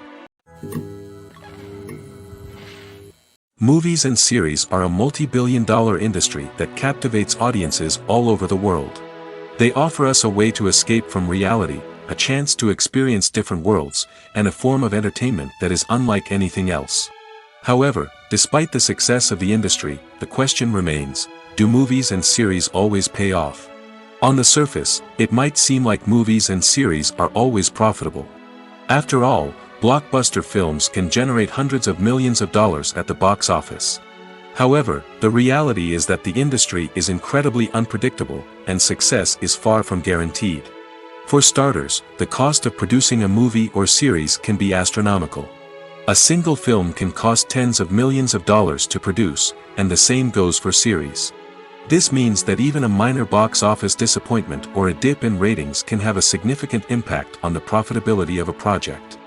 [SPEAKER 2] Movies and series are a multi-billion-dollar industry that captivates audiences all over the world. They offer us a way to escape from reality, a chance to experience different worlds, and a form of entertainment that is unlike anything else. However, despite the success of the industry, the question remains, do movies and series always pay off? On the surface, it might seem like movies and series are always profitable. After all, blockbuster films can generate hundreds of millions of dollars at the box office. However, the reality is that the industry is incredibly unpredictable, and success is far from guaranteed. For starters, the cost of producing a movie or series can be astronomical. A single film can cost tens of millions of dollars to produce, and the same goes for series. This means that even a minor box office disappointment or a dip in ratings can have a significant impact on the profitability of a project.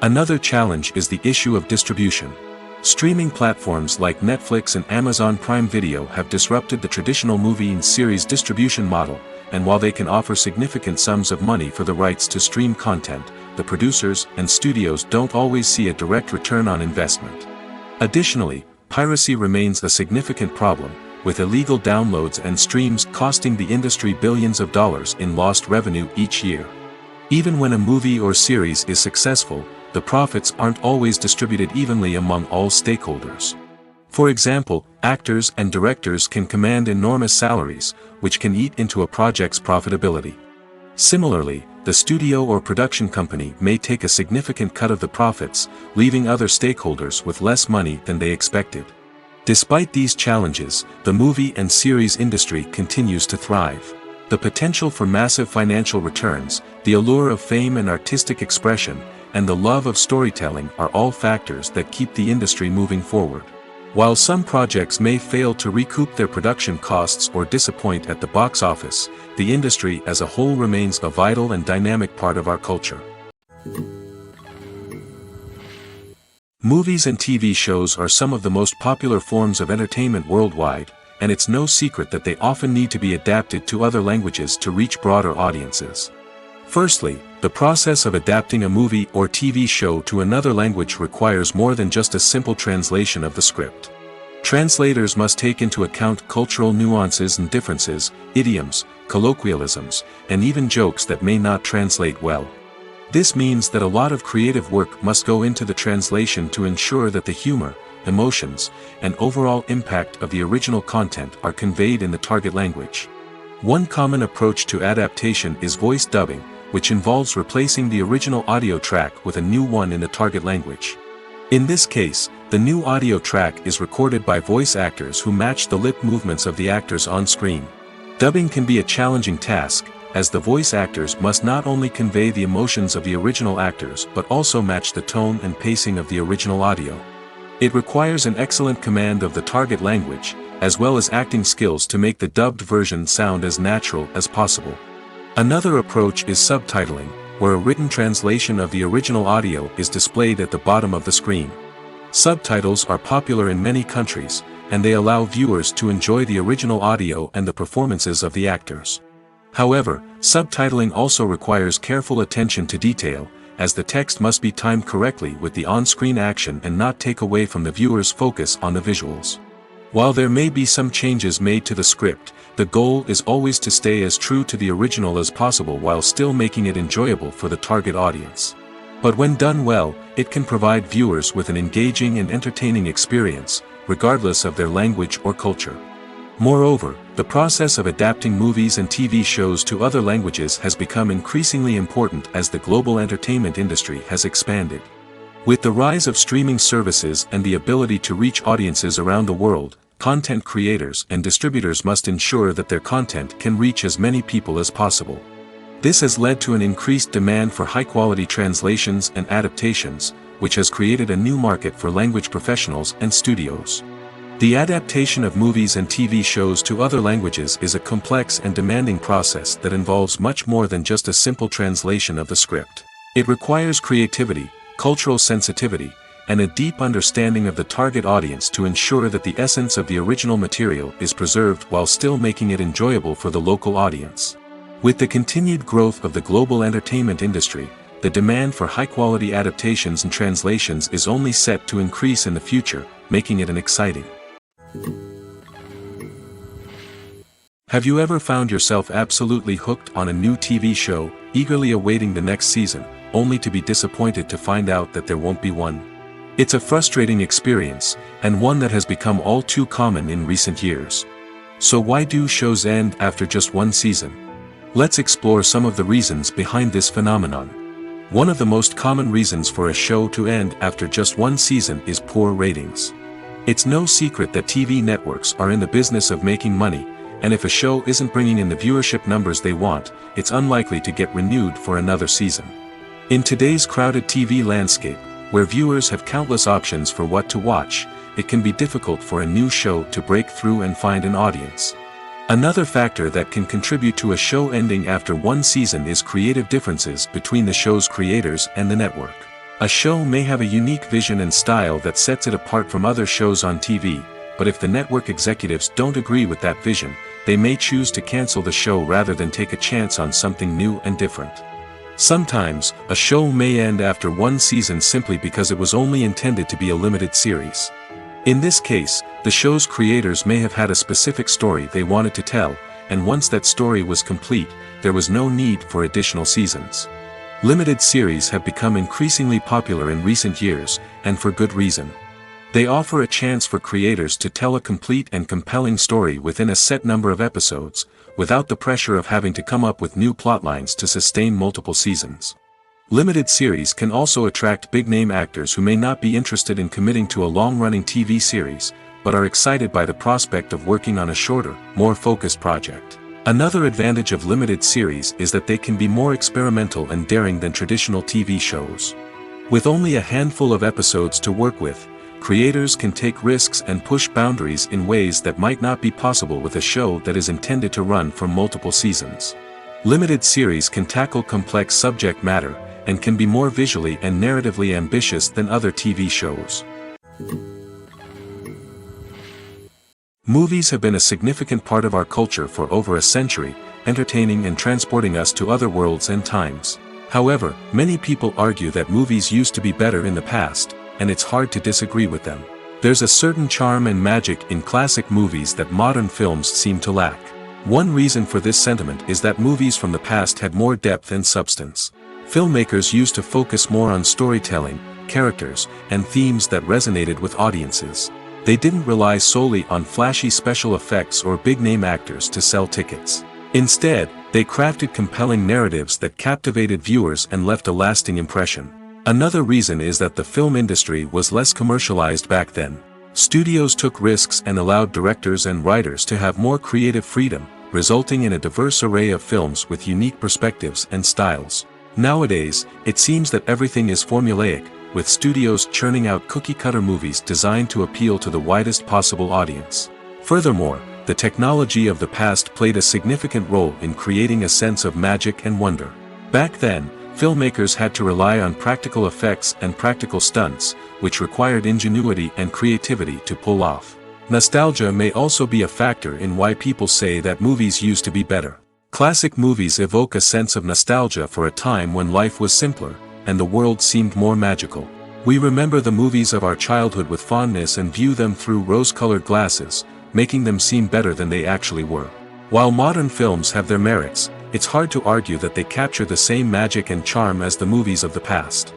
[SPEAKER 2] Another challenge is the issue of distribution. Streaming platforms like Netflix and Amazon Prime Video have disrupted the traditional movie and series distribution model, and while they can offer significant sums of money for the rights to stream content, the producers and studios don't always see a direct return on investment. Additionally, piracy remains a significant problem, with illegal downloads and streams costing the industry billions of dollars in lost revenue each year. Even when a movie or series is successful, the profits aren't always distributed evenly among all stakeholders. For example, actors and directors can command enormous salaries, which can eat into a project's profitability. Similarly, the studio or production company may take a significant cut of the profits, leaving other stakeholders with less money than they expected. Despite these challenges, the movie and series industry continues to thrive. The potential for massive financial returns, the allure of fame and artistic expression, and the love of storytelling are all factors that keep the industry moving forward. While some projects may fail to recoup their production costs or disappoint at the box office, the industry as a whole remains a vital and dynamic part of our culture. Movies and TV shows are some of the most popular forms of entertainment worldwide, and it's no secret that they often need to be adapted to other languages to reach broader audiences. Firstly, the process of adapting a movie or TV show to another language requires more than just a simple translation of the script. Translators must take into account cultural nuances and differences, idioms, colloquialisms, and even jokes that may not translate well. This means that a lot of creative work must go into the translation to ensure that the humor, emotions, and overall impact of the original content are conveyed in the target language. One common approach to adaptation is voice dubbing, which involves replacing the original audio track with a new one in the target language. In this case, The new audio track is recorded by voice actors who match the lip movements of the actors on screen. Dubbing can be a challenging task, as the voice actors must not only convey the emotions of the original actors but also match the tone and pacing of the original audio. It requires an excellent command of the target language, as well as acting skills to make the dubbed version sound as natural as possible. Another approach is subtitling, where a written translation of the original audio is displayed at the bottom of the screen. Subtitles are popular in many countries, and they allow viewers to enjoy the original audio and the performances of the actors. However, subtitling also requires careful attention to detail, as the text must be timed correctly with the on-screen action and not take away from the viewer's focus on the visuals. While there may be some changes made to the script, the goal is always to stay as true to the original as possible while still making it enjoyable for the target audience. But when done well, it can provide viewers with an engaging and entertaining experience, regardless of their language or culture. Moreover, the process of adapting movies and TV shows to other languages has become increasingly important as the global entertainment industry has expanded. With the rise of streaming services and the ability to reach audiences around the world, content creators and distributors must ensure that their content can reach as many people as possible. This has led to an increased demand for high-quality translations and adaptations, which has created a new market for language professionals and studios. The adaptation of movies and TV shows to other languages is a complex and demanding process that involves much more than just a simple translation of the script. It requires creativity, cultural sensitivity, and a deep understanding of the target audience to ensure that the essence of the original material is preserved while still making it enjoyable for the local audience. With the continued growth of the global entertainment industry, the demand for high-quality adaptations and translations is only set to increase in the future, making it an exciting. Have you ever found yourself absolutely hooked on a new TV show, eagerly awaiting the next season, only to be disappointed to find out that there won't be one? It's a frustrating experience, and one that has become all too common in recent years. So why do shows end after just one season? Let's explore some of the reasons behind this phenomenon. One of the most common reasons for a show to end after just one season is poor ratings. It's no secret that TV networks are in the business of making money, and if a show isn't bringing in the viewership numbers they want, it's unlikely to get renewed for another season. In today's crowded TV landscape, where viewers have countless options for what to watch, it can be difficult for a new show to break through and find an audience. Another factor that can contribute to a show ending after one season is creative differences between the show's creators and the network. A show may have a unique vision and style that sets it apart from other shows on TV, but if the network executives don't agree with that vision, they may choose to cancel the show rather than take a chance on something new and different. Sometimes, a show may end after one season simply because it was only intended to be a limited series. In this case, the show's creators may have had a specific story they wanted to tell, and once that story was complete, there was no need for additional seasons. Limited series have become increasingly popular in recent years, and for good reason. They offer a chance for creators to tell a complete and compelling story within a set number of episodes, without the pressure of having to come up with new plotlines to sustain multiple seasons. Limited series can also attract big-name actors who may not be interested in committing to a long-running TV series, but are excited by the prospect of working on a shorter, more focused project. Another advantage of limited series is that they can be more experimental and daring than traditional TV shows. With only a handful of episodes to work with, creators can take risks and push boundaries in ways that might not be possible with a show that is intended to run for multiple seasons. Limited series can tackle complex subject matter, and can be more visually and narratively ambitious than other TV shows. Movies have been a significant part of our culture for over a century, entertaining and transporting us to other worlds and times. However, many people argue that movies used to be better in the past, and it's hard to disagree with them. There's a certain charm and magic in classic movies that modern films seem to lack. One reason for this sentiment is that movies from the past had more depth and substance. Filmmakers used to focus more on storytelling, characters, and themes that resonated with audiences. They didn't rely solely on flashy special effects or big-name actors to sell tickets. Instead, they crafted compelling narratives that captivated viewers and left a lasting impression. Another reason is that the film industry was less commercialized back then. Studios took risks and allowed directors and writers to have more creative freedom, resulting in a diverse array of films with unique perspectives and styles. Nowadays, it seems that everything is formulaic, with studios churning out cookie-cutter movies designed to appeal to the widest possible audience. Furthermore, the technology of the past played a significant role in creating a sense of magic and wonder. Back then, filmmakers had to rely on practical effects and practical stunts, which required ingenuity and creativity to pull off. Nostalgia may also be a factor in why people say that movies used to be better. Classic movies evoke a sense of nostalgia for a time when life was simpler, and the world seemed more magical. We remember the movies of our childhood with fondness and view them through rose-colored glasses, making them seem better than they actually were. While modern films have their merits, it's hard to argue that they capture the same magic and charm as the movies of the past.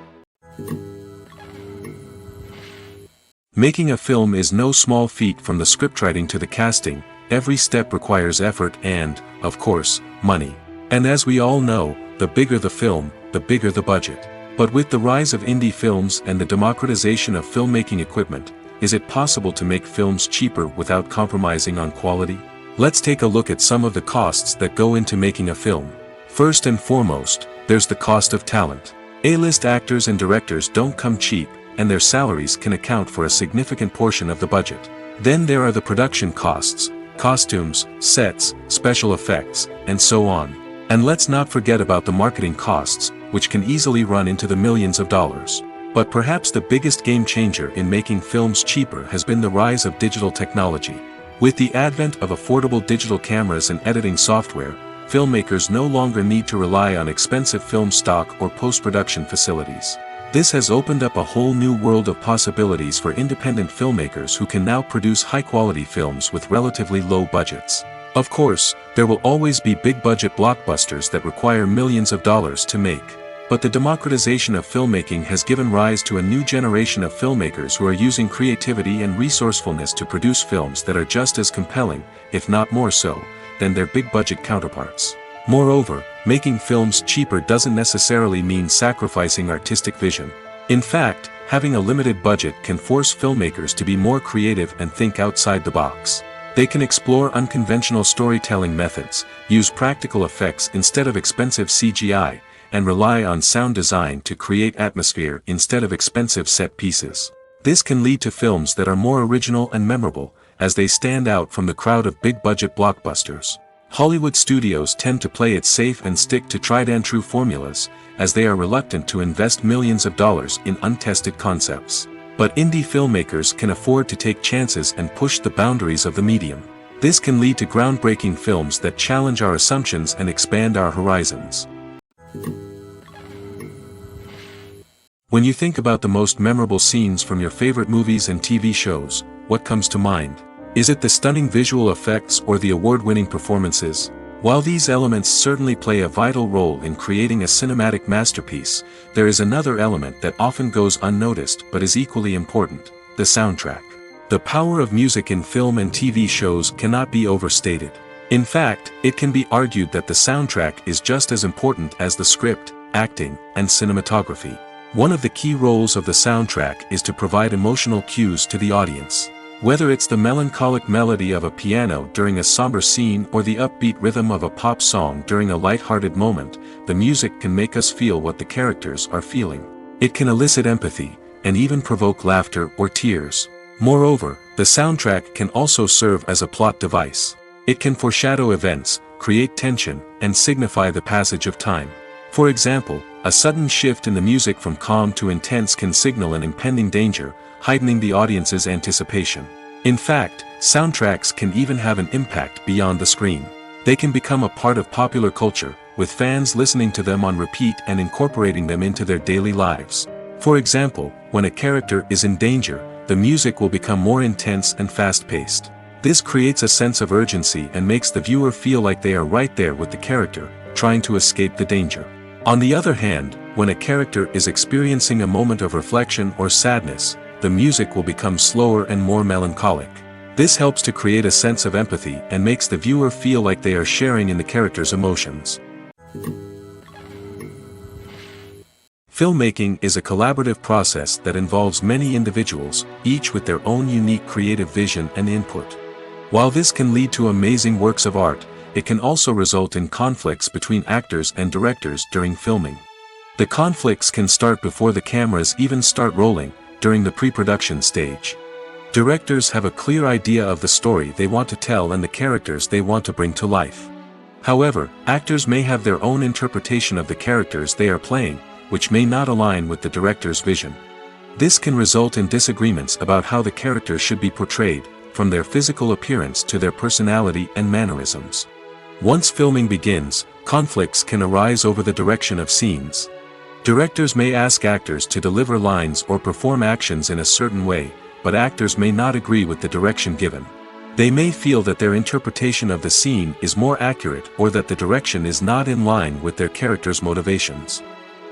[SPEAKER 2] Making a film is no small feat. From the scriptwriting to the casting, every step requires effort and, of course, money. And as we all know, the bigger the film, the bigger the budget. But with the rise of indie films and the democratization of filmmaking equipment, is it possible to make films cheaper without compromising on quality? Let's take a look at some of the costs that go into making a film. First and foremost, there's the cost of talent. A-list actors and directors don't come cheap, and their salaries can account for a significant portion of the budget. Then there are the production costs, costumes, sets, special effects, and so on. And let's not forget about the marketing costs, which can easily run into the millions of dollars. But perhaps the biggest game changer in making films cheaper has been the rise of digital technology. With the advent of affordable digital cameras and editing software, filmmakers no longer need to rely on expensive film stock or post-production facilities. This has opened up a whole new world of possibilities for independent filmmakers who can now produce high-quality films with relatively low budgets. Of course, there will always be big-budget blockbusters that require millions of dollars to make. But the democratization of filmmaking has given rise to a new generation of filmmakers who are using creativity and resourcefulness to produce films that are just as compelling, if not more so, than their big-budget counterparts. Moreover, making films cheaper doesn't necessarily mean sacrificing artistic vision. In fact, having a limited budget can force filmmakers to be more creative and think outside the box. They can explore unconventional storytelling methods, use practical effects instead of expensive CGI, and rely on sound design to create atmosphere instead of expensive set pieces. This can lead to films that are more original and memorable, as they stand out from the crowd of big-budget blockbusters. Hollywood studios tend to play it safe and stick to tried-and-true formulas, as they are reluctant to invest millions of dollars in untested concepts. But indie filmmakers can afford to take chances and push the boundaries of the medium. This can lead to groundbreaking films that challenge our assumptions and expand our horizons. When you think about the most memorable scenes from your favorite movies and TV shows, what comes to mind? Is it the stunning visual effects or the award-winning performances? While these elements certainly play a vital role in creating a cinematic masterpiece, there is another element that often goes unnoticed but is equally important: the soundtrack. The power of music in film and TV shows cannot be overstated. In fact, it can be argued that the soundtrack is just as important as the script, acting, and cinematography. One of the key roles of the soundtrack is to provide emotional cues to the audience. Whether it's the melancholic melody of a piano during a somber scene or the upbeat rhythm of a pop song during a light-hearted moment, the music can make us feel what the characters are feeling. It can elicit empathy, and even provoke laughter or tears. Moreover, the soundtrack can also serve as a plot device. It can foreshadow events, create tension, and signify the passage of time. For example, a sudden shift in the music from calm to intense can signal an impending danger, heightening the audience's anticipation. In fact, soundtracks can even have an impact beyond the screen. They can become a part of popular culture, with fans listening to them on repeat and incorporating them into their daily lives. For example, when a character is in danger, the music will become more intense and fast-paced. This creates a sense of urgency and makes the viewer feel like they are right there with the character, trying to escape the danger. On the other hand, when a character is experiencing a moment of reflection or sadness, the music will become slower and more melancholic. This helps to create a sense of empathy and makes the viewer feel like they are sharing in the character's emotions. Filmmaking is a collaborative process that involves many individuals, each with their own unique creative vision and input. While this can lead to amazing works of art, it can also result in conflicts between actors and directors during filming. The conflicts can start before the cameras even start rolling, during the pre-production stage. Directors have a clear idea of the story they want to tell and the characters they want to bring to life. However, actors may have their own interpretation of the characters they are playing, which may not align with the director's vision. This can result in disagreements about how the characters should be portrayed, from their physical appearance to their personality and mannerisms. Once filming begins, conflicts can arise over the direction of scenes. Directors may ask actors to deliver lines or perform actions in a certain way, but actors may not agree with the direction given. They may feel that their interpretation of the scene is more accurate or that the direction is not in line with their character's motivations.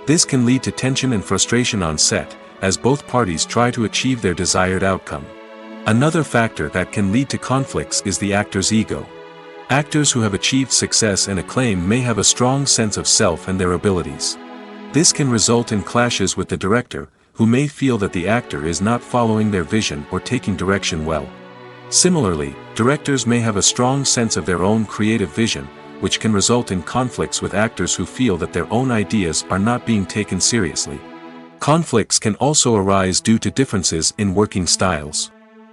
[SPEAKER 2] This can lead to tension and frustration on set, as both parties try to achieve their desired outcome. Another factor that can lead to conflicts is the actor's ego. Actors who have achieved success and acclaim may have a strong sense of self and their abilities. This can result in clashes with the director, who may feel that the actor is not following their vision or taking direction well. Similarly, directors may have a strong sense of their own creative vision, which can result in conflicts with actors who feel that their own ideas are not being taken seriously. Conflicts can also arise due to differences in working styles.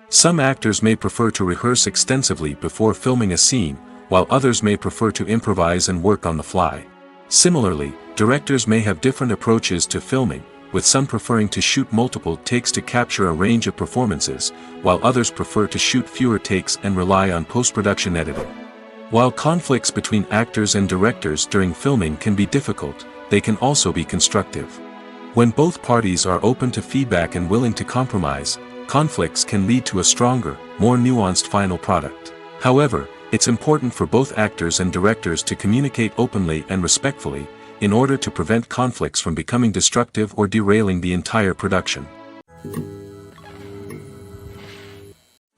[SPEAKER 2] Some actors may prefer to rehearse extensively before filming a scene, while others may prefer to improvise and work on the fly. Similarly, directors may have different approaches to filming, with some preferring to shoot multiple takes to capture a range of performances, while others prefer to shoot fewer takes and rely on post-production editing. While conflicts between actors and directors during filming can be difficult, they can also be constructive. When both parties are open to feedback and willing to compromise, conflicts can lead to a stronger, more nuanced final product. However, it's important for both actors and directors to communicate openly and respectfully, in order to prevent conflicts from becoming destructive or derailing the entire production.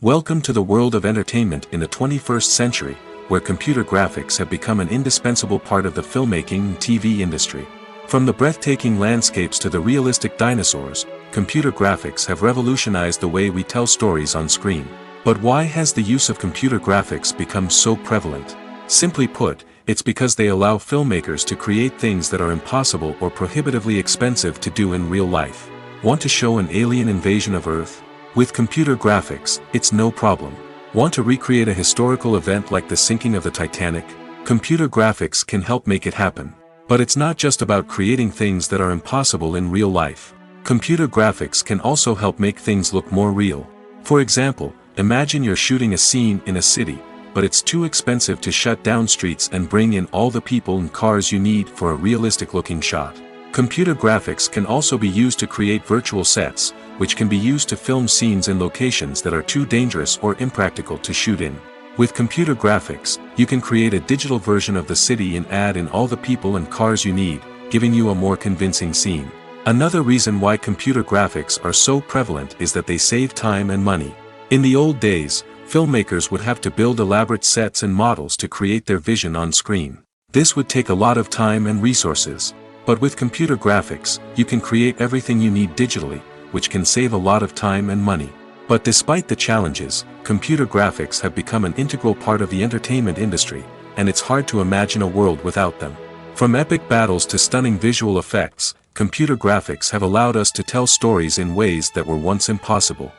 [SPEAKER 2] Welcome to the world of entertainment in the 21st century, where computer graphics have become an indispensable part of the filmmaking and TV industry. From the breathtaking landscapes to the realistic dinosaurs, computer graphics have revolutionized the way we tell stories on screen. But why has the use of computer graphics become so prevalent? Simply put, it's because they allow filmmakers to create things that are impossible or prohibitively expensive to do in real life. Want to show an alien invasion of Earth? With computer graphics, it's no problem. Want to recreate a historical event like the sinking of the Titanic? Computer graphics can help make it happen. But it's not just about creating things that are impossible in real life. Computer graphics can also help make things look more real. For example, imagine you're shooting a scene in a city, but it's too expensive to shut down streets and bring in all the people and cars you need for a realistic-looking shot. Computer graphics can also be used to create virtual sets, which can be used to film scenes in locations that are too dangerous or impractical to shoot in. With computer graphics, you can create a digital version of the city and add in all the people and cars you need, giving you a more convincing scene. Another reason why computer graphics are so prevalent is that they save time and money. In the old days, filmmakers would have to build elaborate sets and models to create their vision on screen. This would take a lot of time and resources. But with computer graphics, you can create everything you need digitally, which can save a lot of time and money. But despite the challenges, computer graphics have become an integral part of the entertainment industry, and it's hard to imagine a world without them. From epic battles to stunning visual effects, computer graphics have allowed us to tell stories in ways that were once impossible.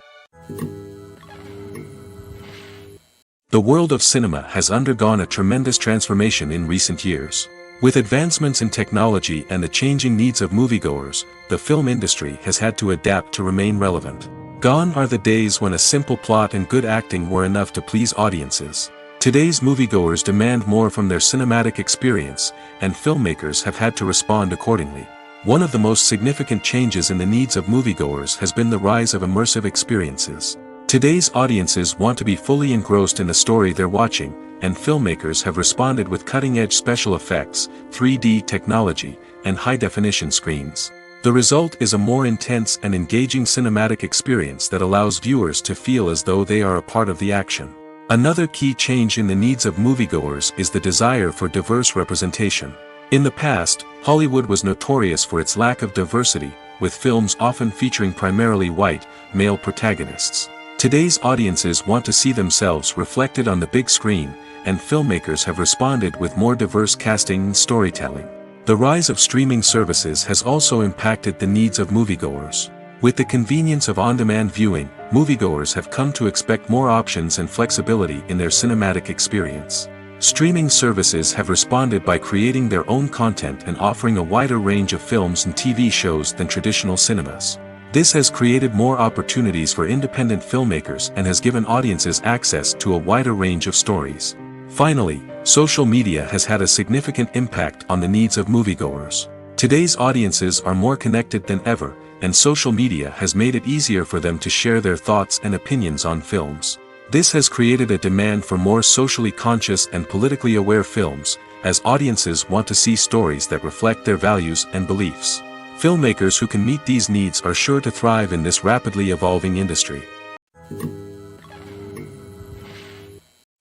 [SPEAKER 2] The world of cinema has undergone a tremendous transformation in recent years. With advancements in technology and the changing needs of moviegoers, the film industry has had to adapt to remain relevant. Gone are the days when a simple plot and good acting were enough to please audiences. Today's moviegoers demand more from their cinematic experience, and filmmakers have had to respond accordingly. One of the most significant changes in the needs of moviegoers has been the rise of immersive experiences. Today's audiences want to be fully engrossed in the story they're watching, and filmmakers have responded with cutting-edge special effects, 3D technology, and high-definition screens. The result is a more intense and engaging cinematic experience that allows viewers to feel as though they are a part of the action. Another key change in the needs of moviegoers is the desire for diverse representation. In the past, Hollywood was notorious for its lack of diversity, with films often featuring primarily white, male protagonists. Today's audiences want to see themselves reflected on the big screen, and filmmakers have responded with more diverse casting and storytelling. The rise of streaming services has also impacted the needs of moviegoers. With the convenience of on-demand viewing, moviegoers have come to expect more options and flexibility in their cinematic experience. Streaming services have responded by creating their own content and offering a wider range of films and TV shows than traditional cinemas. This has created more opportunities for independent filmmakers and has given audiences access to a wider range of stories. Finally, social media has had a significant impact on the needs of moviegoers. Today's audiences are more connected than ever, and social media has made it easier for them to share their thoughts and opinions on films. This has created a demand for more socially conscious and politically aware films, as audiences want to see stories that reflect their values and beliefs. Filmmakers who can meet these needs are sure to thrive in this rapidly evolving industry.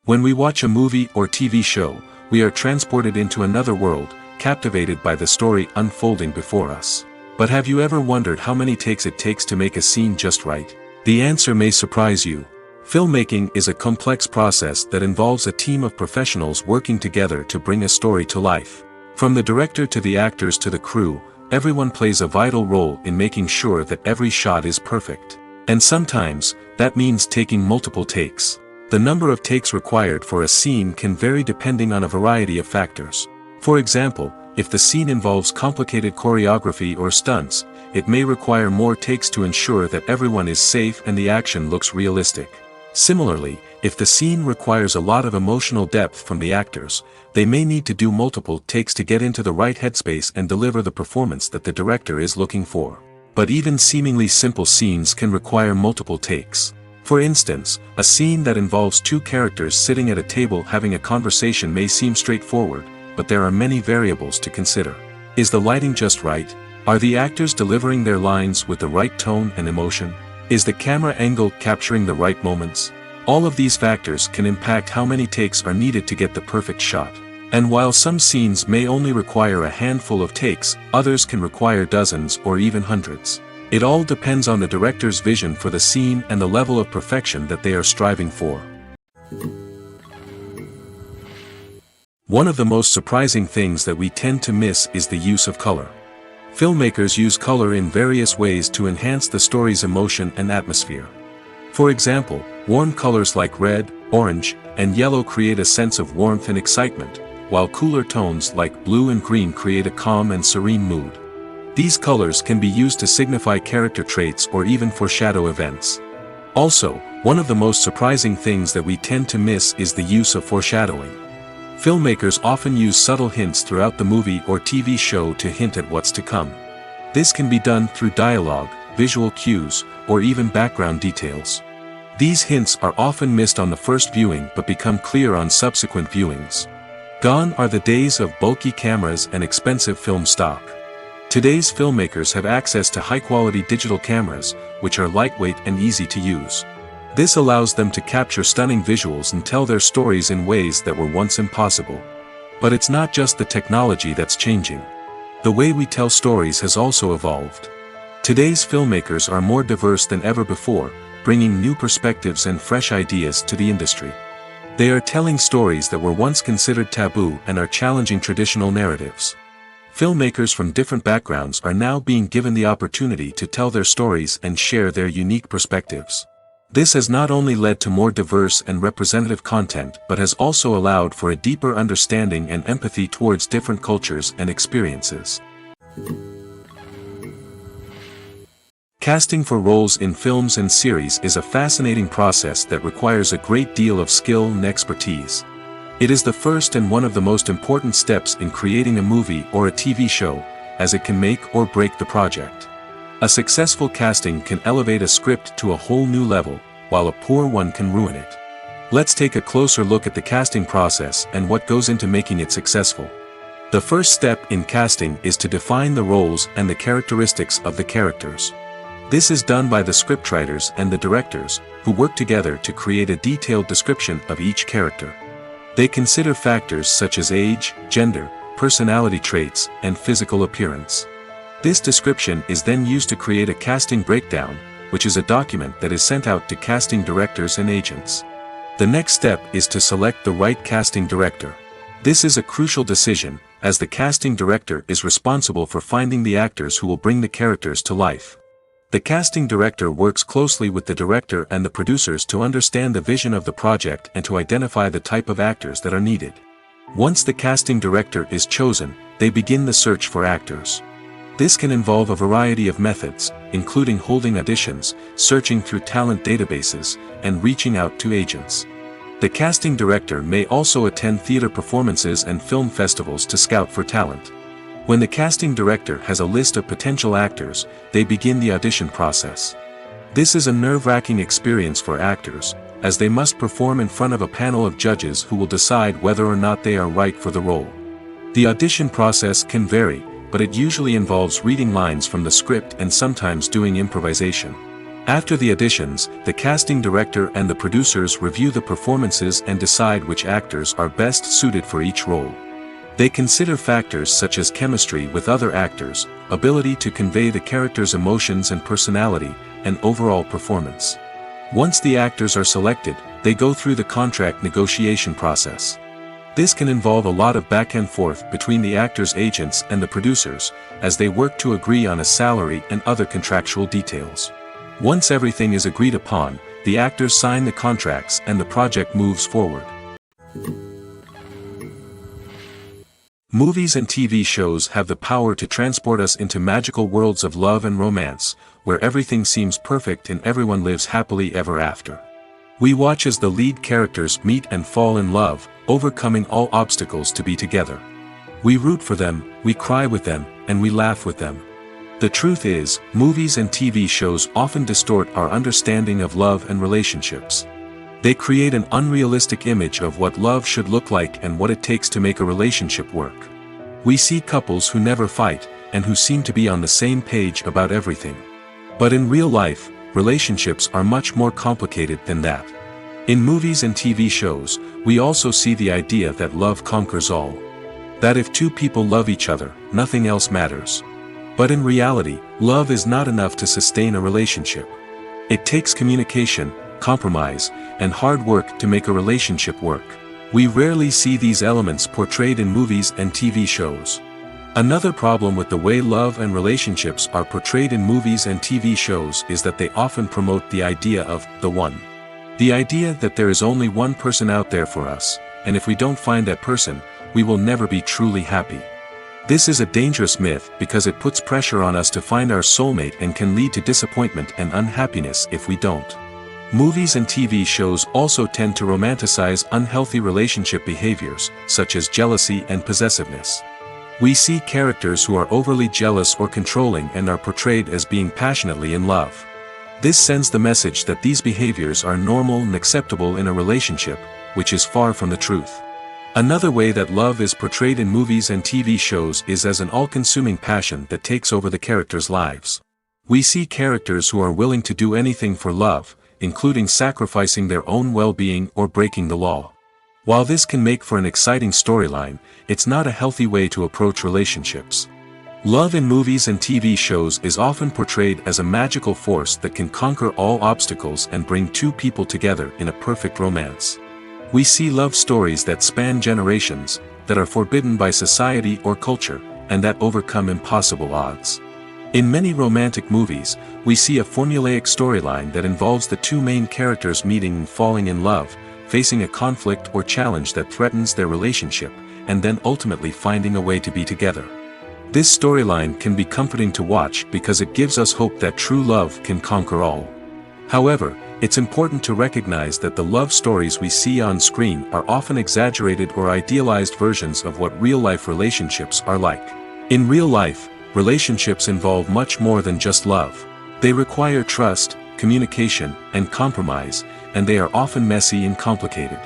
[SPEAKER 2] When we watch a movie or TV show, we are transported into another world, captivated by the story unfolding before us. But have you ever wondered how many takes it takes to make a scene just right? The answer may surprise you. Filmmaking is a complex process that involves a team of professionals working together to bring a story to life. From the director to the actors to the crew, everyone plays a vital role in making sure that every shot is perfect. And sometimes, that means taking multiple takes. The number of takes required for a scene can vary depending on a variety of factors. For example, if the scene involves complicated choreography or stunts, it may require more takes to ensure that everyone is safe and the action looks realistic. Similarly, if the scene requires a lot of emotional depth from the actors, they may need to do multiple takes to get into the right headspace and deliver the performance that the director is looking for. But even seemingly simple scenes can require multiple takes. For instance, a scene that involves two characters sitting at a table having a conversation may seem straightforward, but there are many variables to consider. Is the lighting just right? Are the actors delivering their lines with the right tone and emotion? Is the camera angle capturing the right moments? All of these factors can impact how many takes are needed to get the perfect shot. And while some scenes may only require a handful of takes, others can require dozens or even hundreds. It all depends on the director's vision for the scene and the level of perfection that they are striving for. One of the most surprising things that we tend to miss is the use of color. Filmmakers use color in various ways to enhance the story's emotion and atmosphere. For example, warm colors like red, orange, and yellow create a sense of warmth and excitement, while cooler tones like blue and green create a calm and serene mood. These colors can be used to signify character traits or even foreshadow events. Also, one of the most surprising things that we tend to miss is the use of foreshadowing. Filmmakers often use subtle hints throughout the movie or TV show to hint at what's to come. This can be done through dialogue, visual cues, or even background details. These hints are often missed on the first viewing but become clear on subsequent viewings. Gone are the days of bulky cameras and expensive film stock. Today's filmmakers have access to high-quality digital cameras, which are lightweight and easy to use. This allows them to capture stunning visuals and tell their stories in ways that were once impossible. But it's not just the technology that's changing. The way we tell stories has also evolved. Today's filmmakers are more diverse than ever before, bringing new perspectives and fresh ideas to the industry. They are telling stories that were once considered taboo and are challenging traditional narratives. Filmmakers from different backgrounds are now being given the opportunity to tell their stories and share their unique perspectives. This has not only led to more diverse and representative content but has also allowed for a deeper understanding and empathy towards different cultures and experiences. Casting for roles in films and series is a fascinating process that requires a great deal of skill and expertise. It is the first and one of the most important steps in creating a movie or a TV show, as it can make or break the project. A successful casting can elevate a script to a whole new level, while a poor one can ruin it. Let's take a closer look at the casting process and what goes into making it successful. The first step in casting is to define the roles and the characteristics of the characters. This is done by the scriptwriters and the directors, who work together to create a detailed description of each character. They consider factors such as age, gender, personality traits, and physical appearance. This description is then used to create a casting breakdown, which is a document that is sent out to casting directors and agents. The next step is to select the right casting director. This is a crucial decision, as the casting director is responsible for finding the actors who will bring the characters to life. The casting director works closely with the director and the producers to understand the vision of the project and to identify the type of actors that are needed. Once the casting director is chosen, they begin the search for actors. This can involve a variety of methods, including holding auditions, searching through talent databases, and reaching out to agents. The casting director may also attend theater performances and film festivals to scout for talent. When the casting director has a list of potential actors, they begin the audition process. This is a nerve-wracking experience for actors, as they must perform in front of a panel of judges who will decide whether or not they are right for the role. The audition process can vary, but it usually involves reading lines from the script and sometimes doing improvisation. After the auditions, the casting director and the producers review the performances and decide which actors are best suited for each role. They consider factors such as chemistry with other actors, ability to convey the character's emotions and personality, and overall performance. Once the actors are selected, they go through the contract negotiation process. This can involve a lot of back and forth between the actors' agents and the producers, as they work to agree on a salary and other contractual details. Once everything is agreed upon, the actors sign the contracts and the project moves forward. Movies and TV shows have the power to transport us into magical worlds of love and romance, where everything seems perfect and everyone lives happily ever after. We watch as the lead characters meet and fall in love, overcoming all obstacles to be together. We root for them, we cry with them, and we laugh with them. The truth is, movies and TV shows often distort our understanding of love and relationships. They create an unrealistic image of what love should look like and what it takes to make a relationship work. We see couples who never fight, and who seem to be on the same page about everything. But in real life, relationships are much more complicated than that. In movies and TV shows, we also see the idea that love conquers all. That if two people love each other, nothing else matters. But in reality, love is not enough to sustain a relationship. It takes communication, compromise, and hard work to make a relationship work. We rarely see these elements portrayed in movies and TV shows. Another problem with the way love and relationships are portrayed in movies and TV shows is that they often promote the idea of the one. The idea that there is only one person out there for us, and if we don't find that person, we will never be truly happy. This is a dangerous myth because it puts pressure on us to find our soulmate and can lead to disappointment and unhappiness if we don't. Movies and TV shows also tend to romanticize unhealthy relationship behaviors, such as jealousy and possessiveness. We see characters who are overly jealous or controlling and are portrayed as being passionately in love. This sends the message that these behaviors are normal and acceptable in a relationship, which is far from the truth. Another way that love is portrayed in movies and TV shows is as an all-consuming passion that takes over the characters' lives. We see characters who are willing to do anything for love, including sacrificing their own well-being or breaking the law. While this can make for an exciting storyline, it's not a healthy way to approach relationships. Love in movies and TV shows is often portrayed as a magical force that can conquer all obstacles and bring two people together in a perfect romance. We see love stories that span generations, that are forbidden by society or culture, and that overcome impossible odds. In many romantic movies, we see a formulaic storyline that involves the two main characters meeting and falling in love, facing a conflict or challenge that threatens their relationship, and then ultimately finding a way to be together. This storyline can be comforting to watch because it gives us hope that true love can conquer all. However, it's important to recognize that the love stories we see on screen are often exaggerated or idealized versions of what real-life relationships are like. In real life, relationships involve much more than just love. They require trust, communication, and compromise, and they are often messy and complicated.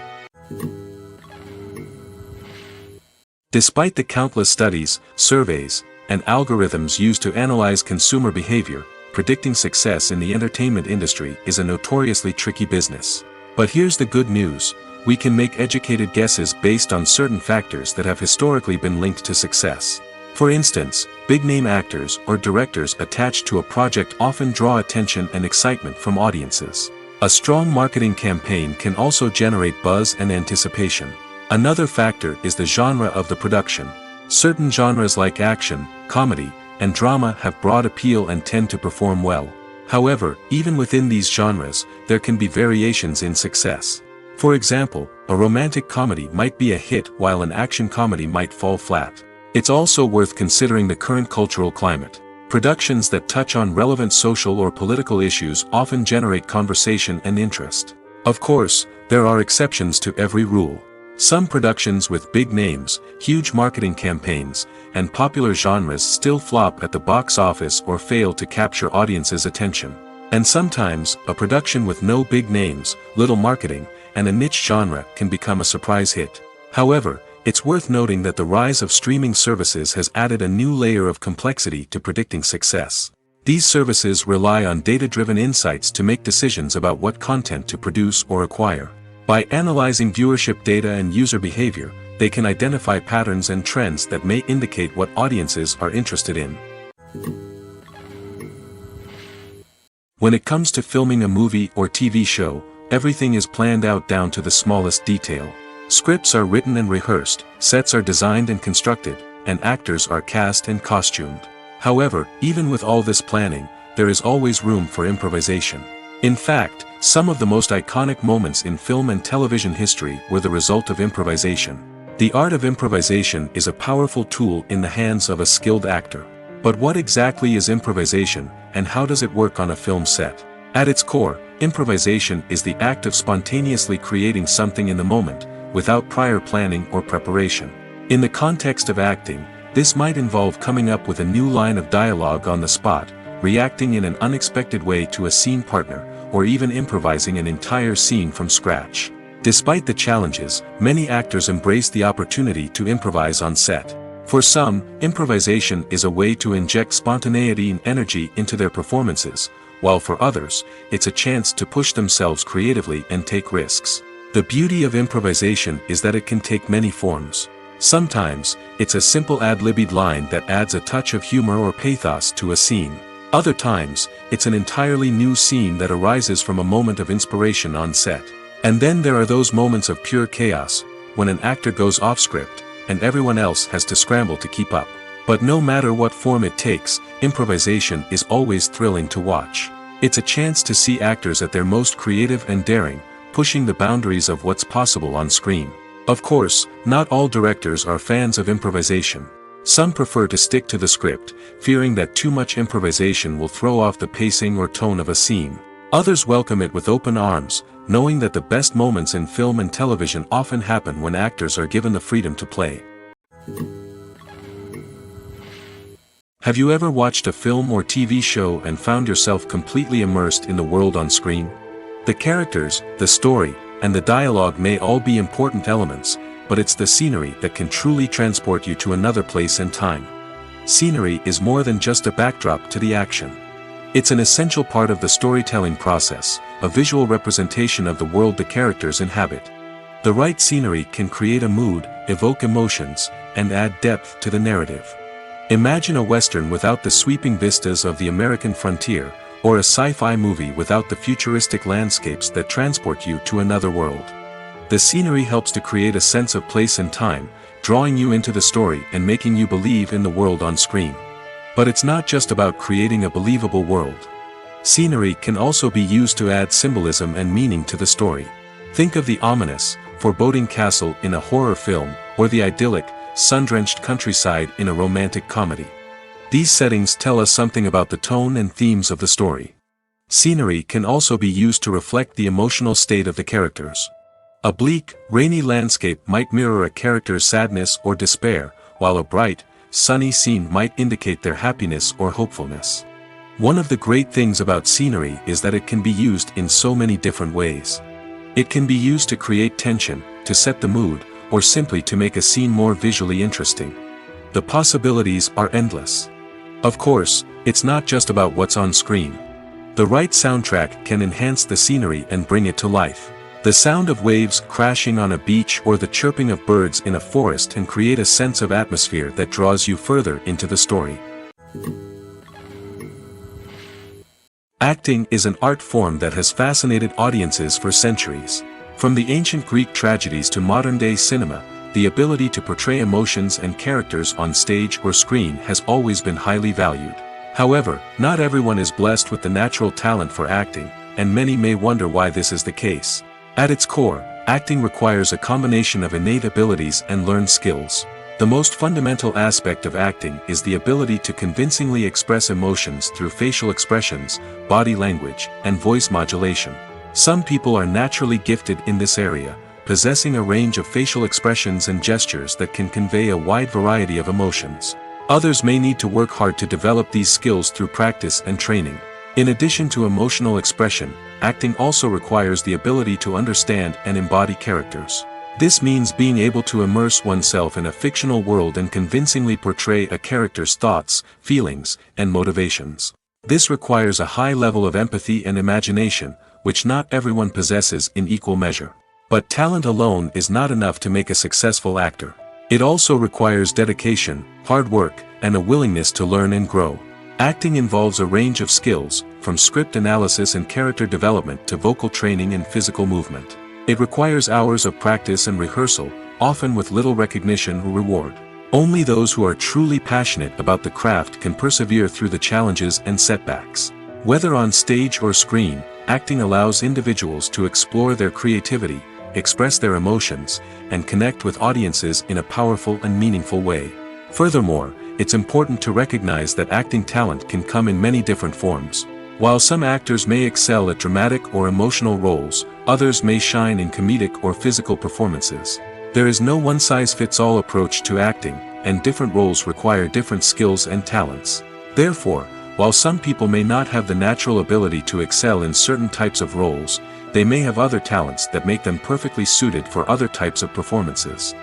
[SPEAKER 2] Despite the countless studies, surveys, and algorithms used to analyze consumer behavior, predicting success in the entertainment industry is a notoriously tricky business. But here's the good news: we can make educated guesses based on certain factors that have historically been linked to success. For instance, big-name actors or directors attached to a project often draw attention and excitement from audiences. A strong marketing campaign can also generate buzz and anticipation. Another factor is the genre of the production. Certain genres like action, comedy, and drama have broad appeal and tend to perform well. However, even within these genres, there can be variations in success. For example, a romantic comedy might be a hit while an action comedy might fall flat. It's also worth considering the current cultural climate. Productions that touch on relevant social or political issues often generate conversation and interest. Of course, there are exceptions to every rule. Some productions with big names, huge marketing campaigns, and popular genres still flop at the box office or fail to capture audiences' attention. And sometimes, a production with no big names, little marketing, and a niche genre can become a surprise hit. However, it's worth noting that the rise of streaming services has added a new layer of complexity to predicting success. These services rely on data-driven insights to make decisions about what content to produce or acquire. By analyzing viewership data and user behavior, they can identify patterns and trends that may indicate what audiences are interested in. When it comes to filming a movie or TV show, everything is planned out down to the smallest detail. Scripts are written and rehearsed, sets are designed and constructed, and actors are cast and costumed. However, even with all this planning, there is always room for improvisation. In fact, some of the most iconic moments in film and television history were the result of improvisation. The art of improvisation is a powerful tool in the hands of a skilled actor. But what exactly is improvisation, and how does it work on a film set? At its core, improvisation is the act of spontaneously creating something in the moment, without prior planning or preparation. In the context of acting, this might involve coming up with a new line of dialogue on the spot, reacting in an unexpected way to a scene partner, or even improvising an entire scene from scratch. Despite the challenges, many actors embrace the opportunity to improvise on set. For some, improvisation is a way to inject spontaneity and energy into their performances, while for others, it's a chance to push themselves creatively and take risks. The beauty of improvisation is that it can take many forms. Sometimes, it's a simple ad-libbed line that adds a touch of humor or pathos to a scene. Other times, it's an entirely new scene that arises from a moment of inspiration on set. And then there are those moments of pure chaos, when an actor goes off script, and everyone else has to scramble to keep up. But no matter what form it takes, improvisation is always thrilling to watch. It's a chance to see actors at their most creative and daring, pushing the boundaries of what's possible on screen. Of course, not all directors are fans of improvisation. Some prefer to stick to the script, fearing that too much improvisation will throw off the pacing or tone of a scene. Others welcome it with open arms, knowing that the best moments in film and television often happen when actors are given the freedom to play. Have you ever watched a film or TV show and found yourself completely immersed in the world on screen? The characters, the story, and the dialogue may all be important elements, but it's the scenery that can truly transport you to another place and time. Scenery is more than just a backdrop to the action. It's an essential part of the storytelling process, a visual representation of the world the characters inhabit. The right scenery can create a mood, evoke emotions, and add depth to the narrative. Imagine a Western without the sweeping vistas of the American frontier, or a sci-fi movie without the futuristic landscapes that transport you to another world. The scenery helps to create a sense of place and time, drawing you into the story and making you believe in the world on screen. But it's not just about creating a believable world. Scenery can also be used to add symbolism and meaning to the story. Think of the ominous, foreboding castle in a horror film, or the idyllic, sun-drenched countryside in a romantic comedy. These settings tell us something about the tone and themes of the story. Scenery can also be used to reflect the emotional state of the characters. A bleak, rainy landscape might mirror a character's sadness or despair, while a bright, sunny scene might indicate their happiness or hopefulness. One of the great things about scenery is that it can be used in so many different ways. It can be used to create tension, to set the mood, or simply to make a scene more visually interesting. The possibilities are endless. Of course, it's not just about what's on screen. The right soundtrack can enhance the scenery and bring it to life. The sound of waves crashing on a beach or the chirping of birds in a forest can create a sense of atmosphere that draws you further into the story. Acting is an art form that has fascinated audiences for centuries. From the ancient Greek tragedies to modern-day cinema, the ability to portray emotions and characters on stage or screen has always been highly valued. However, not everyone is blessed with the natural talent for acting, and many may wonder why this is the case. At its core, acting requires a combination of innate abilities and learned skills. The most fundamental aspect of acting is the ability to convincingly express emotions through facial expressions, body language, and voice modulation. Some people are naturally gifted in this area, possessing a range of facial expressions and gestures that can convey a wide variety of emotions. Others may need to work hard to develop these skills through practice and training. In addition to emotional expression, acting also requires the ability to understand and embody characters. This means being able to immerse oneself in a fictional world and convincingly portray a character's thoughts, feelings, and motivations. This requires a high level of empathy and imagination, which not everyone possesses in equal measure. But talent alone is not enough to make a successful actor. It also requires dedication, hard work, and a willingness to learn and grow. Acting involves a range of skills, from script analysis and character development to vocal training and physical movement. It requires hours of practice and rehearsal, often with little recognition or reward. Only those who are truly passionate about the craft can persevere through the challenges and setbacks. Whether on stage or screen, acting allows individuals to explore their creativity, express their emotions, and connect with audiences in a powerful and meaningful way. Furthermore, it's important to recognize that acting talent can come in many different forms. While some actors may excel at dramatic or emotional roles, others may shine in comedic or physical performances. There is no one-size-fits-all approach to acting, and different roles require different skills and talents. Therefore, while some people may not have the natural ability to excel in certain types of roles, they may have other talents that make them perfectly suited for other types of performances.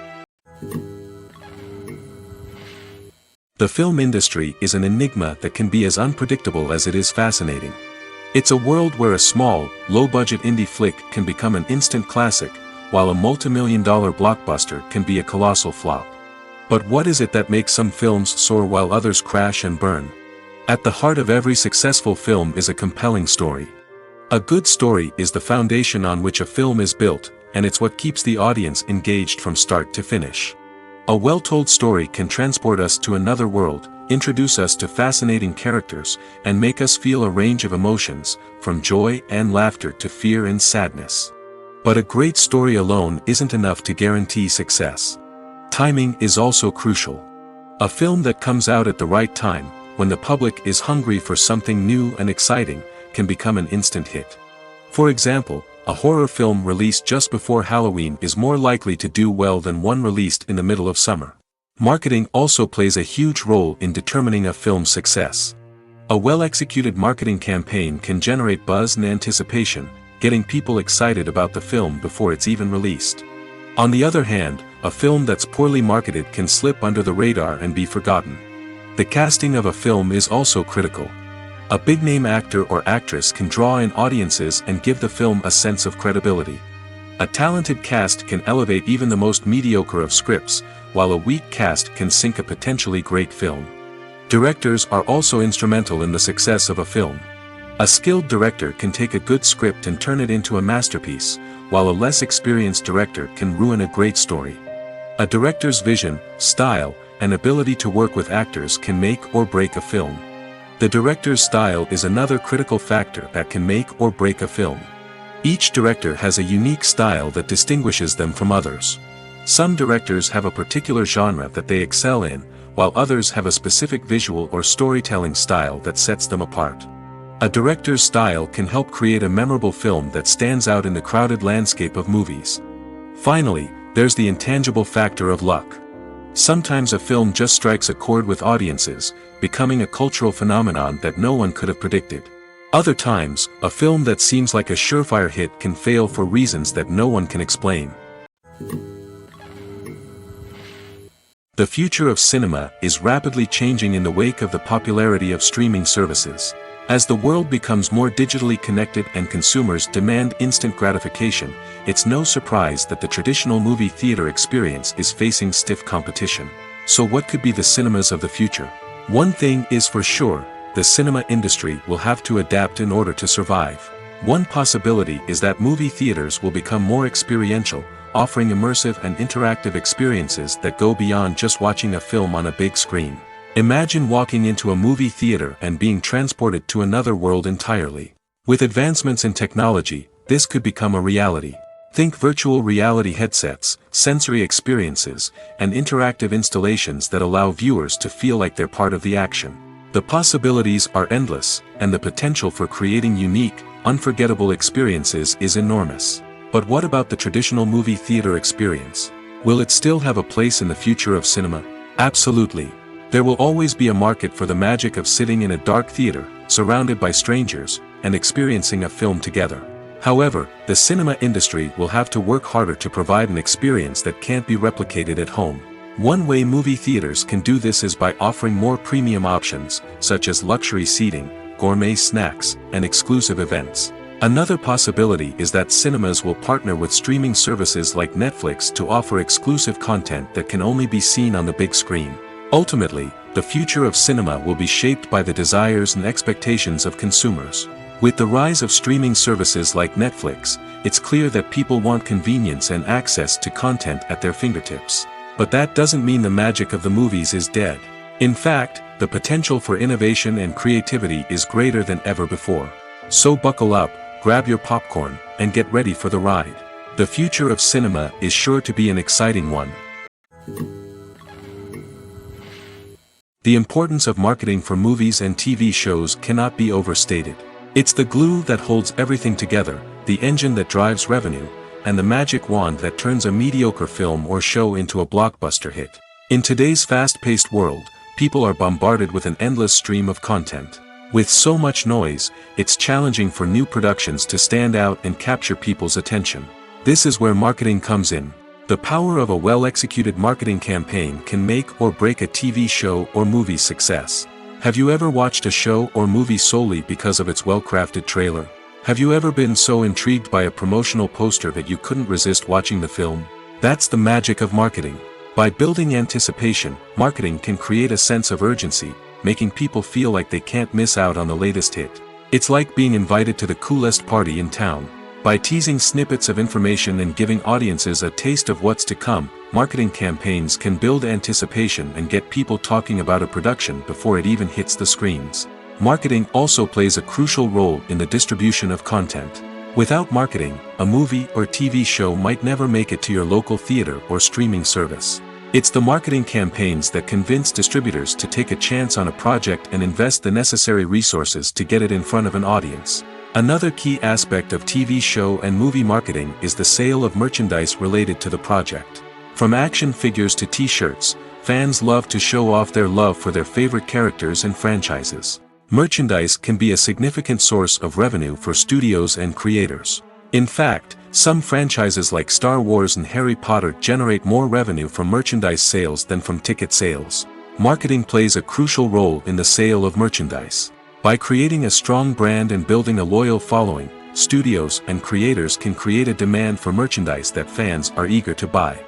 [SPEAKER 2] The film industry is an enigma that can be as unpredictable as it is fascinating. It's a world where a small, low-budget indie flick can become an instant classic, while a multi-million-dollar blockbuster can be a colossal flop. But what is it that makes some films soar while others crash and burn? At the heart of every successful film is a compelling story. A good story is the foundation on which a film is built, and it's what keeps the audience engaged from start to finish. A well-told story can transport us to another world, introduce us to fascinating characters, and make us feel a range of emotions, from joy and laughter to fear and sadness. But a great story alone isn't enough to guarantee success. Timing is also crucial. A film that comes out at the right time, when the public is hungry for something new and exciting, can become an instant hit. For example, a horror film released just before Halloween is more likely to do well than one released in the middle of summer. Marketing also plays a huge role in determining a film's success. A well-executed marketing campaign can generate buzz and anticipation, getting people excited about the film before it's even released. On the other hand, a film that's poorly marketed can slip under the radar and be forgotten. The casting of a film is also critical. A big-name actor or actress can draw in audiences and give the film a sense of credibility. A talented cast can elevate even the most mediocre of scripts, while a weak cast can sink a potentially great film. Directors are also instrumental in the success of a film. A skilled director can take a good script and turn it into a masterpiece, while a less experienced director can ruin a great story. A director's vision, style, and ability to work with actors can make or break a film. The director's style is another critical factor that can make or break a film. Each director has a unique style that distinguishes them from others. Some directors have a particular genre that they excel in, while others have a specific visual or storytelling style that sets them apart. A director's style can help create a memorable film that stands out in the crowded landscape of movies. Finally, there's the intangible factor of luck. Sometimes a film just strikes a chord with audiences, becoming a cultural phenomenon that no one could have predicted. Other times, a film that seems like a surefire hit can fail for reasons that no one can explain. The future of cinema is rapidly changing in the wake of the popularity of streaming services. As the world becomes more digitally connected and consumers demand instant gratification, it's no surprise that the traditional movie theater experience is facing stiff competition. So what could be the cinemas of the future? One thing is for sure, the cinema industry will have to adapt in order to survive. One possibility is that movie theaters will become more experiential, offering immersive and interactive experiences that go beyond just watching a film on a big screen. Imagine walking into a movie theater and being transported to another world entirely. With advancements in technology, this could become a reality. Think virtual reality headsets, sensory experiences, and interactive installations that allow viewers to feel like they're part of the action. The possibilities are endless, and the potential for creating unique, unforgettable experiences is enormous. But what about the traditional movie theater experience? Will it still have a place in the future of cinema? Absolutely. There will always be a market for the magic of sitting in a dark theater, surrounded by strangers, and experiencing a film together. However, the cinema industry will have to work harder to provide an experience that can't be replicated at home. One way movie theaters can do this is by offering more premium options, such as luxury seating, gourmet snacks, and exclusive events. Another possibility is that cinemas will partner with streaming services like Netflix to offer exclusive content that can only be seen on the big screen. Ultimately, the future of cinema will be shaped by the desires and expectations of consumers. With the rise of streaming services like Netflix, it's clear that people want convenience and access to content at their fingertips. But that doesn't mean the magic of the movies is dead. In fact, the potential for innovation and creativity is greater than ever before. So buckle up, grab your popcorn, and get ready for the ride. The future of cinema is sure to be an exciting one. The importance of marketing for movies and TV shows cannot be overstated. It's the glue that holds everything together, the engine that drives revenue, and the magic wand that turns a mediocre film or show into a blockbuster hit. In today's fast-paced world, people are bombarded with an endless stream of content. With so much noise, it's challenging for new productions to stand out and capture people's attention. This is where marketing comes in. The power of a well-executed marketing campaign can make or break a TV show or movie's success. Have you ever watched a show or movie solely because of its well-crafted trailer? Have you ever been so intrigued by a promotional poster that you couldn't resist watching the film? That's the magic of marketing. By building anticipation, marketing can create a sense of urgency, making people feel like they can't miss out on the latest hit. It's like being invited to the coolest party in town. By teasing snippets of information and giving audiences a taste of what's to come, marketing campaigns can build anticipation and get people talking about a production before it even hits the screens. Marketing also plays a crucial role in the distribution of content. Without marketing, a movie or TV show might never make it to your local theater or streaming service. It's the marketing campaigns that convince distributors to take a chance on a project and invest the necessary resources to get it in front of an audience. Another key aspect of TV show and movie marketing is the sale of merchandise related to the project. From action figures to t-shirts, fans love to show off their love for their favorite characters and franchises. Merchandise can be a significant source of revenue for studios and creators. In fact, some franchises like Star Wars and Harry Potter generate more revenue from merchandise sales than from ticket sales. Marketing plays a crucial role in the sale of merchandise. By creating a strong brand and building a loyal following, studios and creators can create a demand for merchandise that fans are eager to buy.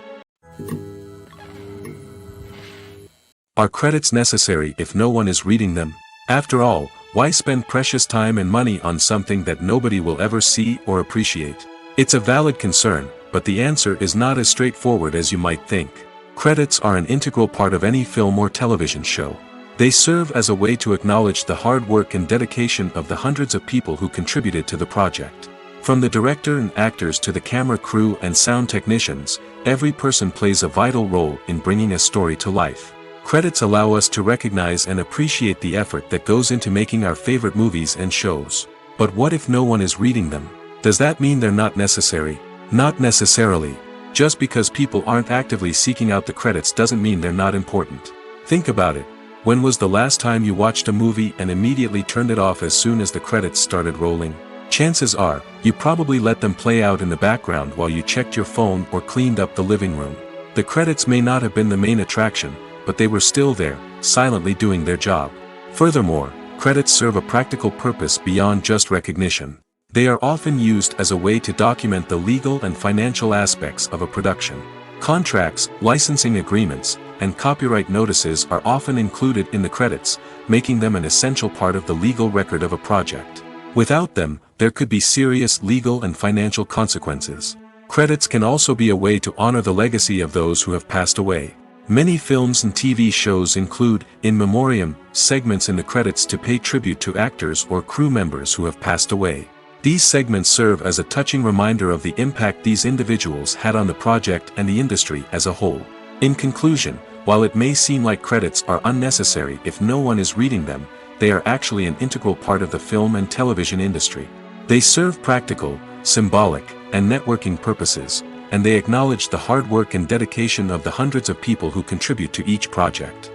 [SPEAKER 2] Are credits necessary if no one is reading them? After all, why spend precious time and money on something that nobody will ever see or appreciate? It's a valid concern, but the answer is not as straightforward as you might think. Credits are an integral part of any film or television show. They serve as a way to acknowledge the hard work and dedication of the hundreds of people who contributed to the project. From the director and actors to the camera crew and sound technicians, every person plays a vital role in bringing a story to life. Credits allow us to recognize and appreciate the effort that goes into making our favorite movies and shows. But what if no one is reading them? Does that mean they're not necessary? Not necessarily. Just because people aren't actively seeking out the credits doesn't mean they're not important. Think about it. When was the last time you watched a movie and immediately turned it off as soon as the credits started rolling? Chances are, you probably let them play out in the background while you checked your phone or cleaned up the living room. The credits may not have been the main attraction, but they were still there, silently doing their job. Furthermore, credits serve a practical purpose beyond just recognition. They are often used as a way to document the legal and financial aspects of a production. Contracts, licensing agreements, and copyright notices are often included in the credits, making them an essential part of the legal record of a project. Without them, there could be serious legal and financial consequences. Credits can also be a way to honor the legacy of those who have passed away. Many films and TV shows include, in memoriam, segments in the credits to pay tribute to actors or crew members who have passed away. These segments serve as a touching reminder of the impact these individuals had on the project and the industry as a whole. In conclusion, while it may seem like credits are unnecessary if no one is reading them, they are actually an integral part of the film and television industry. They serve practical, symbolic, and networking purposes, and they acknowledge the hard work and dedication of the hundreds of people who contribute to each project.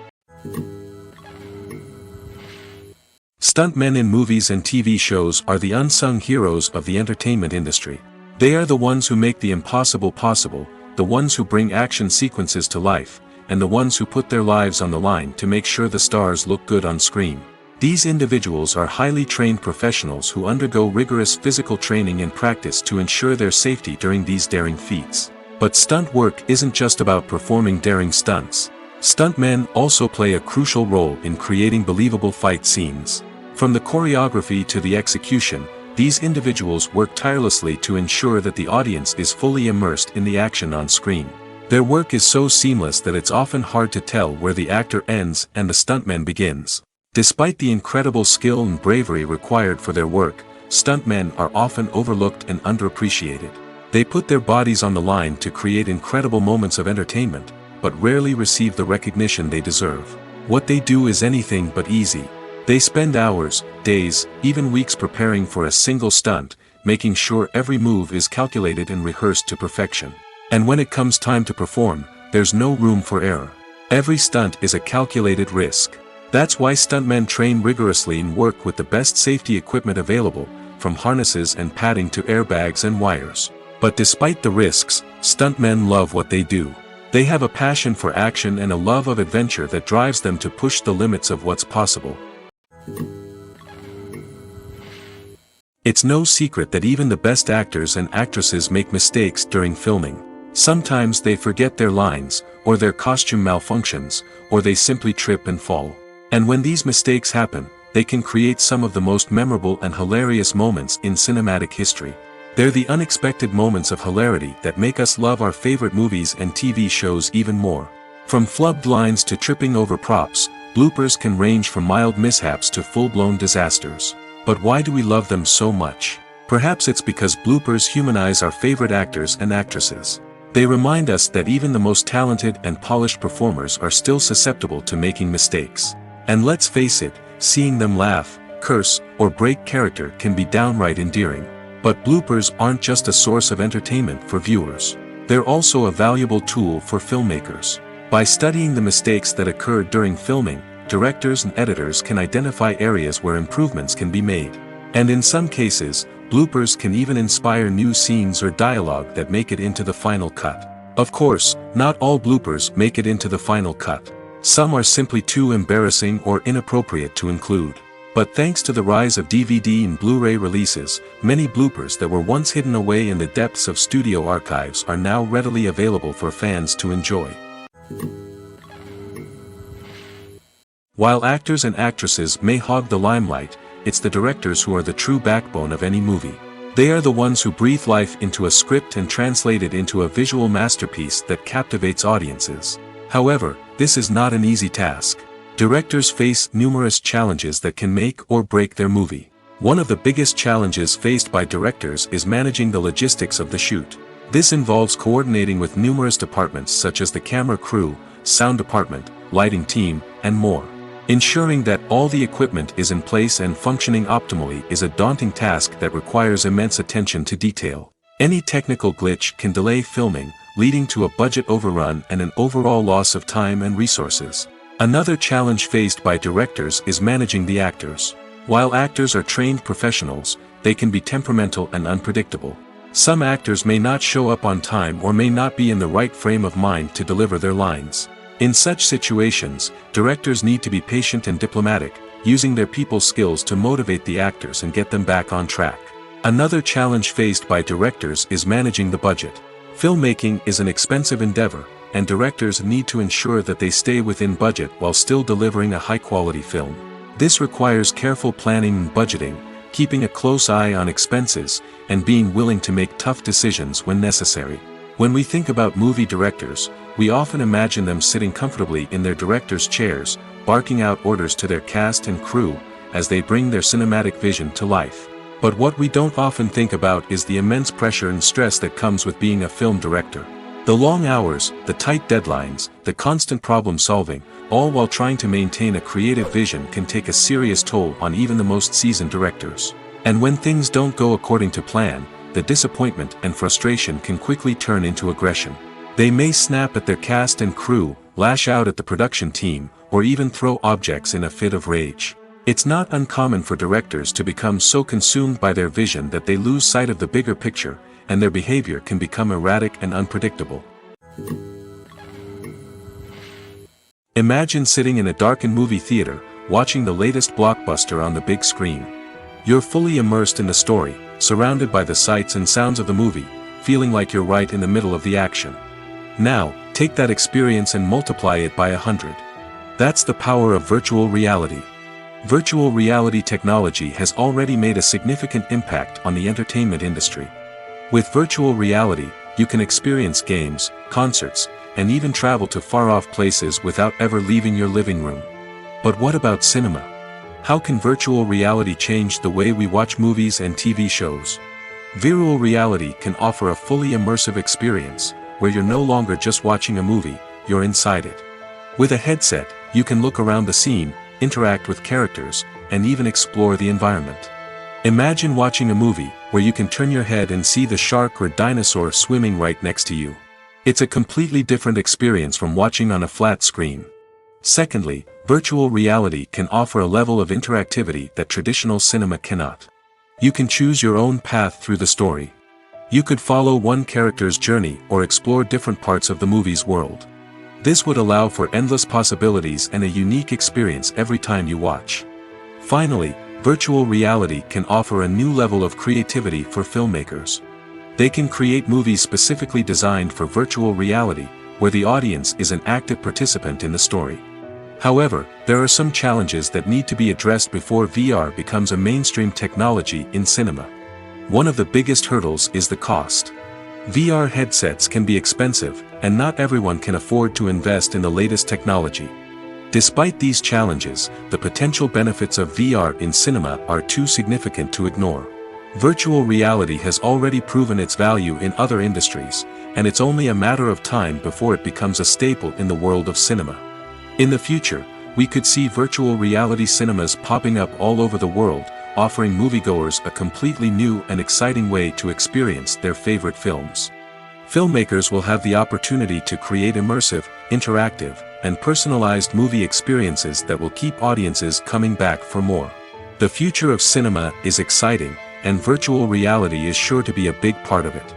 [SPEAKER 2] Stuntmen in movies and TV shows are the unsung heroes of the entertainment industry. They are the ones who make the impossible possible, the ones who bring action sequences to life, and the ones who put their lives on the line to make sure the stars look good on screen. These individuals are highly trained professionals who undergo rigorous physical training and practice to ensure their safety during these daring feats. But stunt work isn't just about performing daring stunts. Stuntmen also play a crucial role in creating believable fight scenes. From the choreography to the execution, these individuals work tirelessly to ensure that the audience is fully immersed in the action on screen. Their work is so seamless that it's often hard to tell where the actor ends and the stuntman begins. Despite the incredible skill and bravery required for their work, stuntmen are often overlooked and underappreciated. They put their bodies on the line to create incredible moments of entertainment, but rarely receive the recognition they deserve. What they do is anything but easy. They spend hours, days, even weeks preparing for a single stunt, making sure every move is calculated and rehearsed to perfection. And when it comes time to perform, there's no room for error. Every stunt is a calculated risk. That's why stuntmen train rigorously and work with the best safety equipment available, from harnesses and padding to airbags and wires. But despite the risks, stuntmen love what they do. They have a passion for action and a love of adventure that drives them to push the limits of what's possible. It's no secret that even the best actors and actresses make mistakes during filming. Sometimes they forget their lines, or their costume malfunctions, or they simply trip and fall. And when these mistakes happen, they can create some of the most memorable and hilarious moments in cinematic history. They're the unexpected moments of hilarity that make us love our favorite movies and TV shows even more. From flubbed lines to tripping over props, bloopers can range from mild mishaps to full-blown disasters. But why do we love them so much? Perhaps it's because bloopers humanize our favorite actors and actresses. They remind us that even the most talented and polished performers are still susceptible to making mistakes. And let's face it, seeing them laugh, curse, or break character can be downright endearing. But bloopers aren't just a source of entertainment for viewers. They're also a valuable tool for filmmakers. By studying the mistakes that occurred during filming, directors and editors can identify areas where improvements can be made. And in some cases, bloopers can even inspire new scenes or dialogue that make it into the final cut. Of course, not all bloopers make it into the final cut. Some are simply too embarrassing or inappropriate to include. But thanks to the rise of DVD and Blu-ray releases, many bloopers that were once hidden away in the depths of studio archives are now readily available for fans to enjoy. While actors and actresses may hog the limelight, it's the directors who are the true backbone of any movie. They are the ones who breathe life into a script and translate it into a visual masterpiece that captivates audiences. However, this is not an easy task. Directors face numerous challenges that can make or break their movie. One of the biggest challenges faced by directors is managing the logistics of the shoot. This involves coordinating with numerous departments such as the camera crew, sound department, lighting team, and more. Ensuring that all the equipment is in place and functioning optimally is a daunting task that requires immense attention to detail. Any technical glitch can delay filming, leading to a budget overrun and an overall loss of time and resources. Another challenge faced by directors is managing the actors. While actors are trained professionals, they can be temperamental and unpredictable. Some actors may not show up on time or may not be in the right frame of mind to deliver their lines. In such situations, directors need to be patient and diplomatic, using their people skills to motivate the actors and get them back on track. Another challenge faced by directors is managing the budget. Filmmaking is an expensive endeavor, and directors need to ensure that they stay within budget while still delivering a high-quality film. This requires careful planning and budgeting, keeping a close eye on expenses, and being willing to make tough decisions when necessary. When we think about movie directors, we often imagine them sitting comfortably in their director's chairs, barking out orders to their cast and crew, as they bring their cinematic vision to life. But what we don't often think about is the immense pressure and stress that comes with being a film director. The long hours, the tight deadlines, the constant problem solving, all while trying to maintain a creative vision can take a serious toll on even the most seasoned directors. And when things don't go according to plan, the disappointment and frustration can quickly turn into aggression. They may snap at their cast and crew, lash out at the production team, or even throw objects in a fit of rage. It's not uncommon for directors to become so consumed by their vision that they lose sight of the bigger picture, and their behavior can become erratic and unpredictable. Imagine sitting in a darkened movie theater, watching the latest blockbuster on the big screen. You're fully immersed in the story, surrounded by the sights and sounds of the movie, feeling like you're right in the middle of the action. Now, take that experience and multiply it by 100. That's the power of virtual reality. Virtual reality technology has already made a significant impact on the entertainment industry. With virtual reality, you can experience games, concerts, and even travel to far-off places without ever leaving your living room. But what about cinema? How can virtual reality change the way we watch movies and TV shows? Virtual reality can offer a fully immersive experience, where you're no longer just watching a movie, you're inside it. With a headset, you can look around the scene, interact with characters, and even explore the environment. Imagine watching a movie where you can turn your head and see the shark or dinosaur swimming right next to you. It's a completely different experience from watching on a flat screen. Secondly, virtual reality can offer a level of interactivity that traditional cinema cannot. You can choose your own path through the story. You could follow one character's journey or explore different parts of the movie's world. This would allow for endless possibilities and a unique experience every time you watch. Finally, virtual reality can offer a new level of creativity for filmmakers. They can create movies specifically designed for virtual reality, where the audience is an active participant in the story. However, there are some challenges that need to be addressed before VR becomes a mainstream technology in cinema. One of the biggest hurdles is the cost. VR headsets can be expensive, and not everyone can afford to invest in the latest technology. Despite these challenges, the potential benefits of VR in cinema are too significant to ignore. Virtual reality has already proven its value in other industries, and it's only a matter of time before it becomes a staple in the world of cinema. In the future, we could see virtual reality cinemas popping up all over the world, offering moviegoers a completely new and exciting way to experience their favorite films. Filmmakers will have the opportunity to create immersive, interactive, and personalized movie experiences that will keep audiences coming back for more. The future of cinema is exciting, and virtual reality is sure to be a big part of it.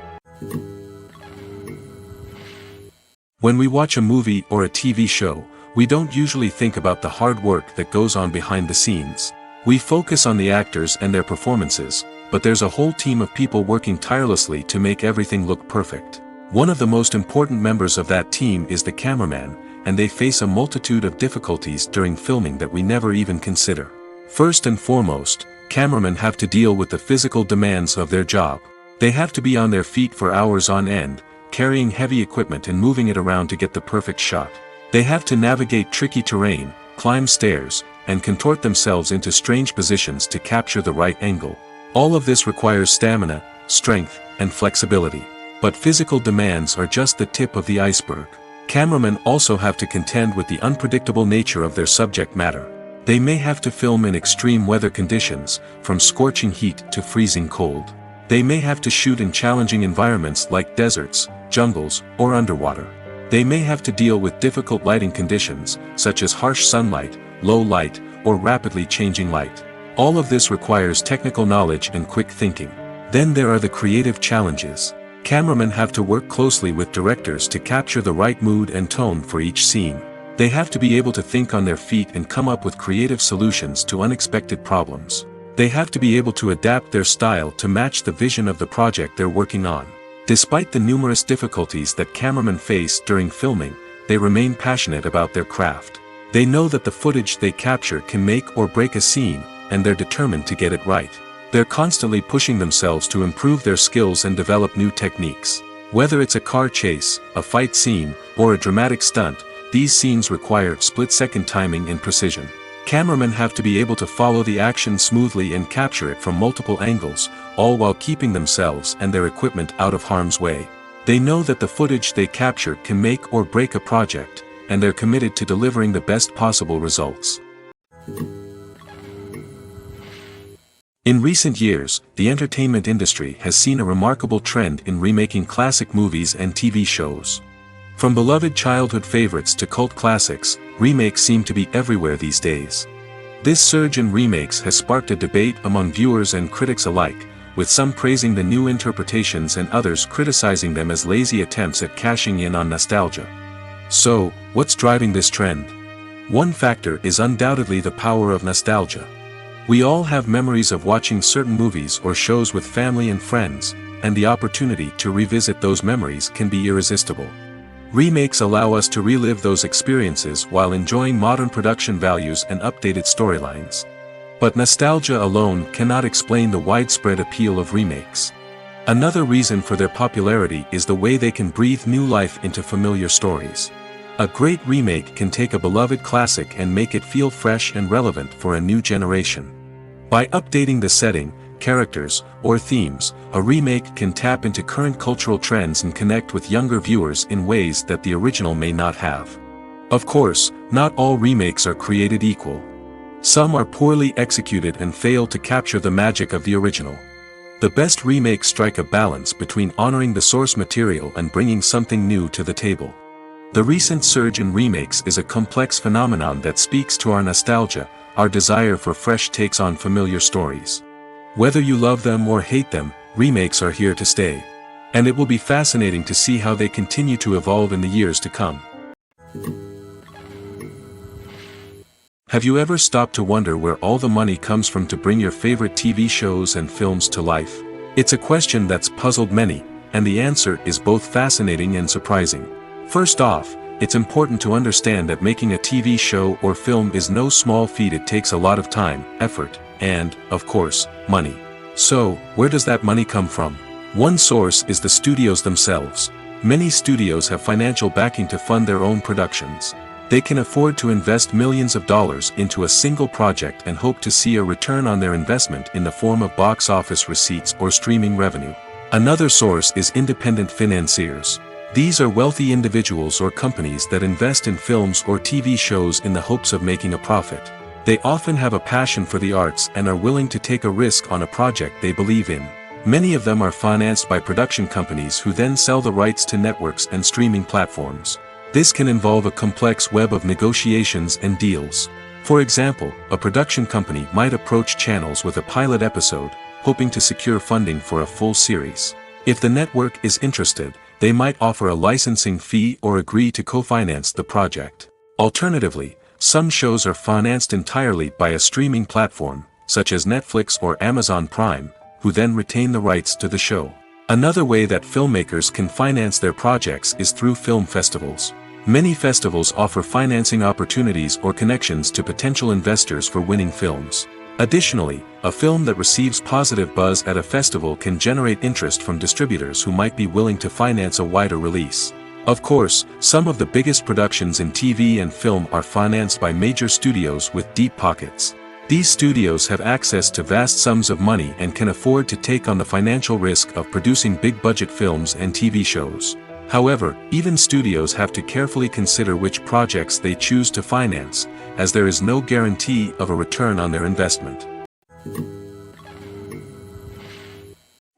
[SPEAKER 2] When we watch a movie or a TV show, we don't usually think about the hard work that goes on behind the scenes. We focus on the actors and their performances, but there's a whole team of people working tirelessly to make everything look perfect. One of the most important members of that team is the cameraman, and they face a multitude of difficulties during filming that we never even consider. First and foremost, cameramen have to deal with the physical demands of their job. They have to be on their feet for hours on end, carrying heavy equipment and moving it around to get the perfect shot. They have to navigate tricky terrain, climb stairs, and contort themselves into strange positions to capture the right angle. All of this requires stamina, strength, and flexibility. But physical demands are just the tip of the iceberg. Cameramen also have to contend with the unpredictable nature of their subject matter. They may have to film in extreme weather conditions, from scorching heat to freezing cold. They may have to shoot in challenging environments like deserts, jungles, or underwater. They may have to deal with difficult lighting conditions, such as harsh sunlight, low light, or rapidly changing light. All of this requires technical knowledge and quick thinking. Then there are the creative challenges. Cameramen have to work closely with directors to capture the right mood and tone for each scene. They have to be able to think on their feet and come up with creative solutions to unexpected problems. They have to be able to adapt their style to match the vision of the project they're working on. Despite the numerous difficulties that cameramen face during filming, they remain passionate about their craft. They know that the footage they capture can make or break a scene, and they're determined to get it right. They're constantly pushing themselves to improve their skills and develop new techniques. Whether it's a car chase, a fight scene, or a dramatic stunt, these scenes require split-second timing and precision. Cameramen have to be able to follow the action smoothly and capture it from multiple angles, all while keeping themselves and their equipment out of harm's way. They know that the footage they capture can make or break a project, and they're committed to delivering the best possible results. In recent years, the entertainment industry has seen a remarkable trend in remaking classic movies and TV shows. From beloved childhood favorites to cult classics, remakes seem to be everywhere these days. This surge in remakes has sparked a debate among viewers and critics alike, with some praising the new interpretations and others criticizing them as lazy attempts at cashing in on nostalgia. So, what's driving this trend? One factor is undoubtedly the power of nostalgia. We all have memories of watching certain movies or shows with family and friends, and the opportunity to revisit those memories can be irresistible. Remakes allow us to relive those experiences while enjoying modern production values and updated storylines. But nostalgia alone cannot explain the widespread appeal of remakes. Another reason for their popularity is the way they can breathe new life into familiar stories. A great remake can take a beloved classic and make it feel fresh and relevant for a new generation. By updating the setting, characters, or themes, a remake can tap into current cultural trends and connect with younger viewers in ways that the original may not have. Of course, not all remakes are created equal. Some are poorly executed and fail to capture the magic of the original. The best remakes strike a balance between honoring the source material and bringing something new to the table. The recent surge in remakes is a complex phenomenon that speaks to our nostalgia, our desire for fresh takes on familiar stories. Whether you love them or hate them, remakes are here to stay. And it will be fascinating to see how they continue to evolve in the years to come. Have you ever stopped to wonder where all the money comes from to bring your favorite TV shows and films to life? It's a question that's puzzled many, and the answer is both fascinating and surprising. First off, it's important to understand that making a TV show or film is no small feat. It takes a lot of time, effort, and, of course, money. So, where does that money come from? One source is the studios themselves. Many studios have financial backing to fund their own productions. They can afford to invest millions of dollars into a single project and hope to see a return on their investment in the form of box office receipts or streaming revenue. Another source is independent financiers. These are wealthy individuals or companies that invest in films or TV shows in the hopes of making a profit. They often have a passion for the arts and are willing to take a risk on a project they believe in. Many of them are financed by production companies who then sell the rights to networks and streaming platforms. This can involve a complex web of negotiations and deals. For example, a production company might approach channels with a pilot episode, hoping to secure funding for a full series. If the network is interested, they might offer a licensing fee or agree to co-finance the project. Alternatively, some shows are financed entirely by a streaming platform, such as Netflix or Amazon Prime, who then retain the rights to the show. Another way that filmmakers can finance their projects is through film festivals. Many festivals offer financing opportunities or connections to potential investors for winning films. Additionally, a film that receives positive buzz at a festival can generate interest from distributors who might be willing to finance a wider release. Of course, some of the biggest productions in TV and film are financed by major studios with deep pockets. These studios have access to vast sums of money and can afford to take on the financial risk of producing big-budget films and TV shows. However, even studios have to carefully consider which projects they choose to finance, as there is no guarantee of a return on their investment.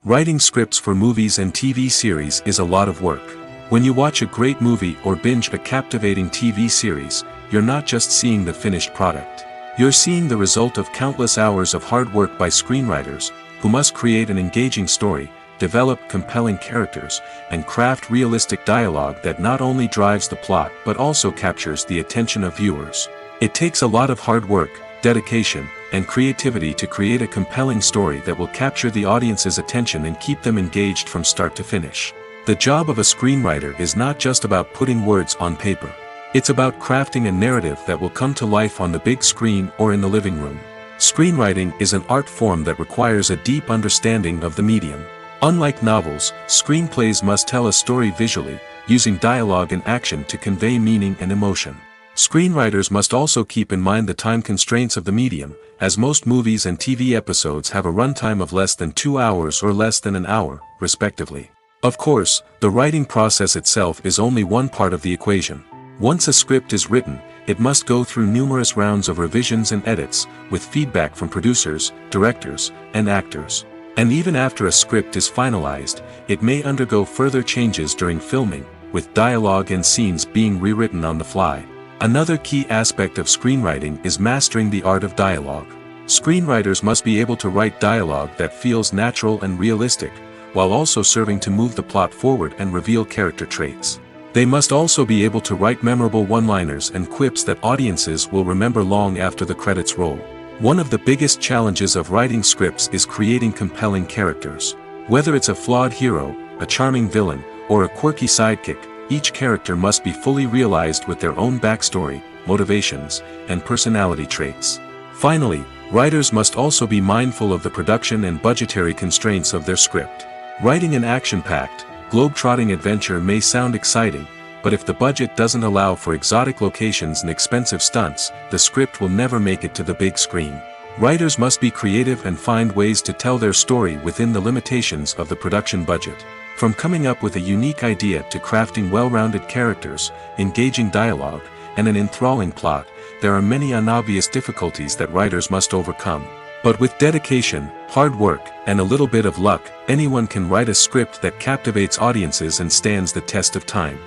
[SPEAKER 2] Writing scripts for movies and TV series is a lot of work. When you watch a great movie or binge a captivating TV series, you're not just seeing the finished product. You're seeing the result of countless hours of hard work by screenwriters, who must create an engaging story, develop compelling characters, and craft realistic dialogue that not only drives the plot but also captures the attention of viewers. It takes a lot of hard work, dedication, and creativity to create a compelling story that will capture the audience's attention and keep them engaged from start to finish. The job of a screenwriter is not just about putting words on paper. It's about crafting a narrative that will come to life on the big screen or in the living room. Screenwriting is an art form that requires a deep understanding of the medium. Unlike novels, screenplays must tell a story visually, using dialogue and action to convey meaning and emotion. Screenwriters must also keep in mind the time constraints of the medium, as most movies and TV episodes have a runtime of less than 2 hours or less than an hour, respectively. Of course, the writing process itself is only one part of the equation. Once a script is written, it must go through numerous rounds of revisions and edits, with feedback from producers, directors, and actors. And even after a script is finalized, it may undergo further changes during filming, with dialogue and scenes being rewritten on the fly. Another key aspect of screenwriting is mastering the art of dialogue. Screenwriters must be able to write dialogue that feels natural and realistic, while also serving to move the plot forward and reveal character traits. They must also be able to write memorable one-liners and quips that audiences will remember long after the credits roll. One of the biggest challenges of writing scripts is creating compelling characters. Whether it's a flawed hero, a charming villain, or a quirky sidekick, each character must be fully realized with their own backstory, motivations, and personality traits. Finally, writers must also be mindful of the production and budgetary constraints of their script. Writing an action-packed, globe-trotting adventure may sound exciting, but if the budget doesn't allow for exotic locations and expensive stunts, the script will never make it to the big screen. Writers must be creative and find ways to tell their story within the limitations of the production budget. From coming up with a unique idea to crafting well-rounded characters, engaging dialogue, and an enthralling plot, there are many unobvious difficulties that writers must overcome. But with dedication, hard work, and a little bit of luck, anyone can write a script that captivates audiences and stands the test of time.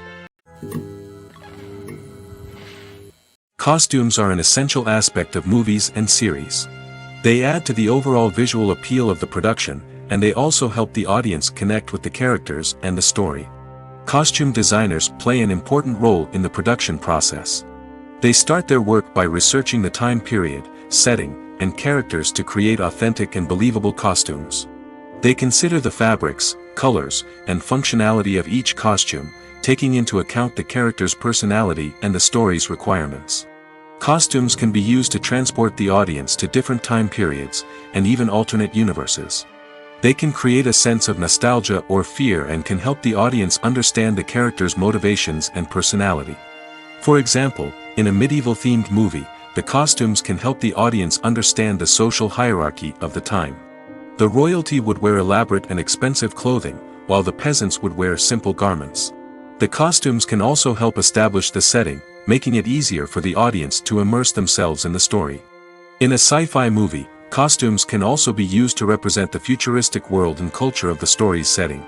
[SPEAKER 2] Costumes are an essential aspect of movies and series. They add to the overall visual appeal of the production, and they also help the audience connect with the characters and the story. Costume designers play an important role in the production process. They start their work by researching the time period, setting, and characters to create authentic and believable costumes. They consider the fabrics, colors, and functionality of each costume, taking into account the character's personality and the story's requirements. Costumes can be used to transport the audience to different time periods, and even alternate universes. They can create a sense of nostalgia or fear and can help the audience understand the character's motivations and personality. For example, in a medieval-themed movie, the costumes can help the audience understand the social hierarchy of the time. The royalty would wear elaborate and expensive clothing, while the peasants would wear simple garments. The costumes can also help establish the setting, making it easier for the audience to immerse themselves in the story. In a sci-fi movie, costumes can also be used to represent the futuristic world and culture of the story's setting.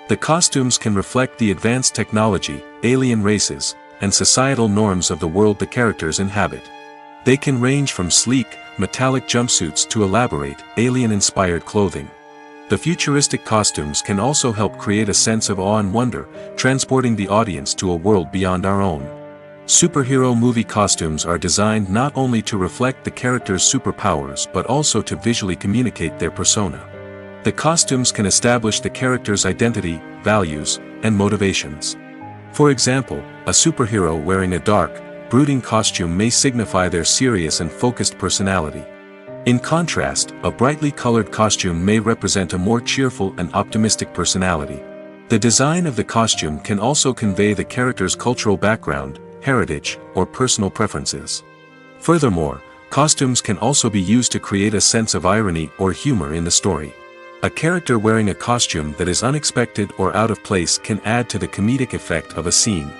[SPEAKER 2] The costumes can reflect the advanced technology, alien races, and societal norms of the world the characters inhabit. They can range from sleek, metallic jumpsuits to elaborate, alien-inspired clothing. The futuristic costumes can also help create a sense of awe and wonder, transporting the audience to a world beyond our own. Superhero movie costumes are designed not only to reflect the character's superpowers but also to visually communicate their persona. The costumes can establish the character's identity, values, and motivations. For example, a superhero wearing a dark, brooding costume may signify their serious and focused personality. In contrast, a brightly colored costume may represent a more cheerful and optimistic personality. The design of the costume can also convey the character's cultural background, heritage, or personal preferences. Furthermore, costumes can also be used to create a sense of irony or humor in the story. A character wearing a costume that is unexpected or out of place can add to the comedic effect of a scene.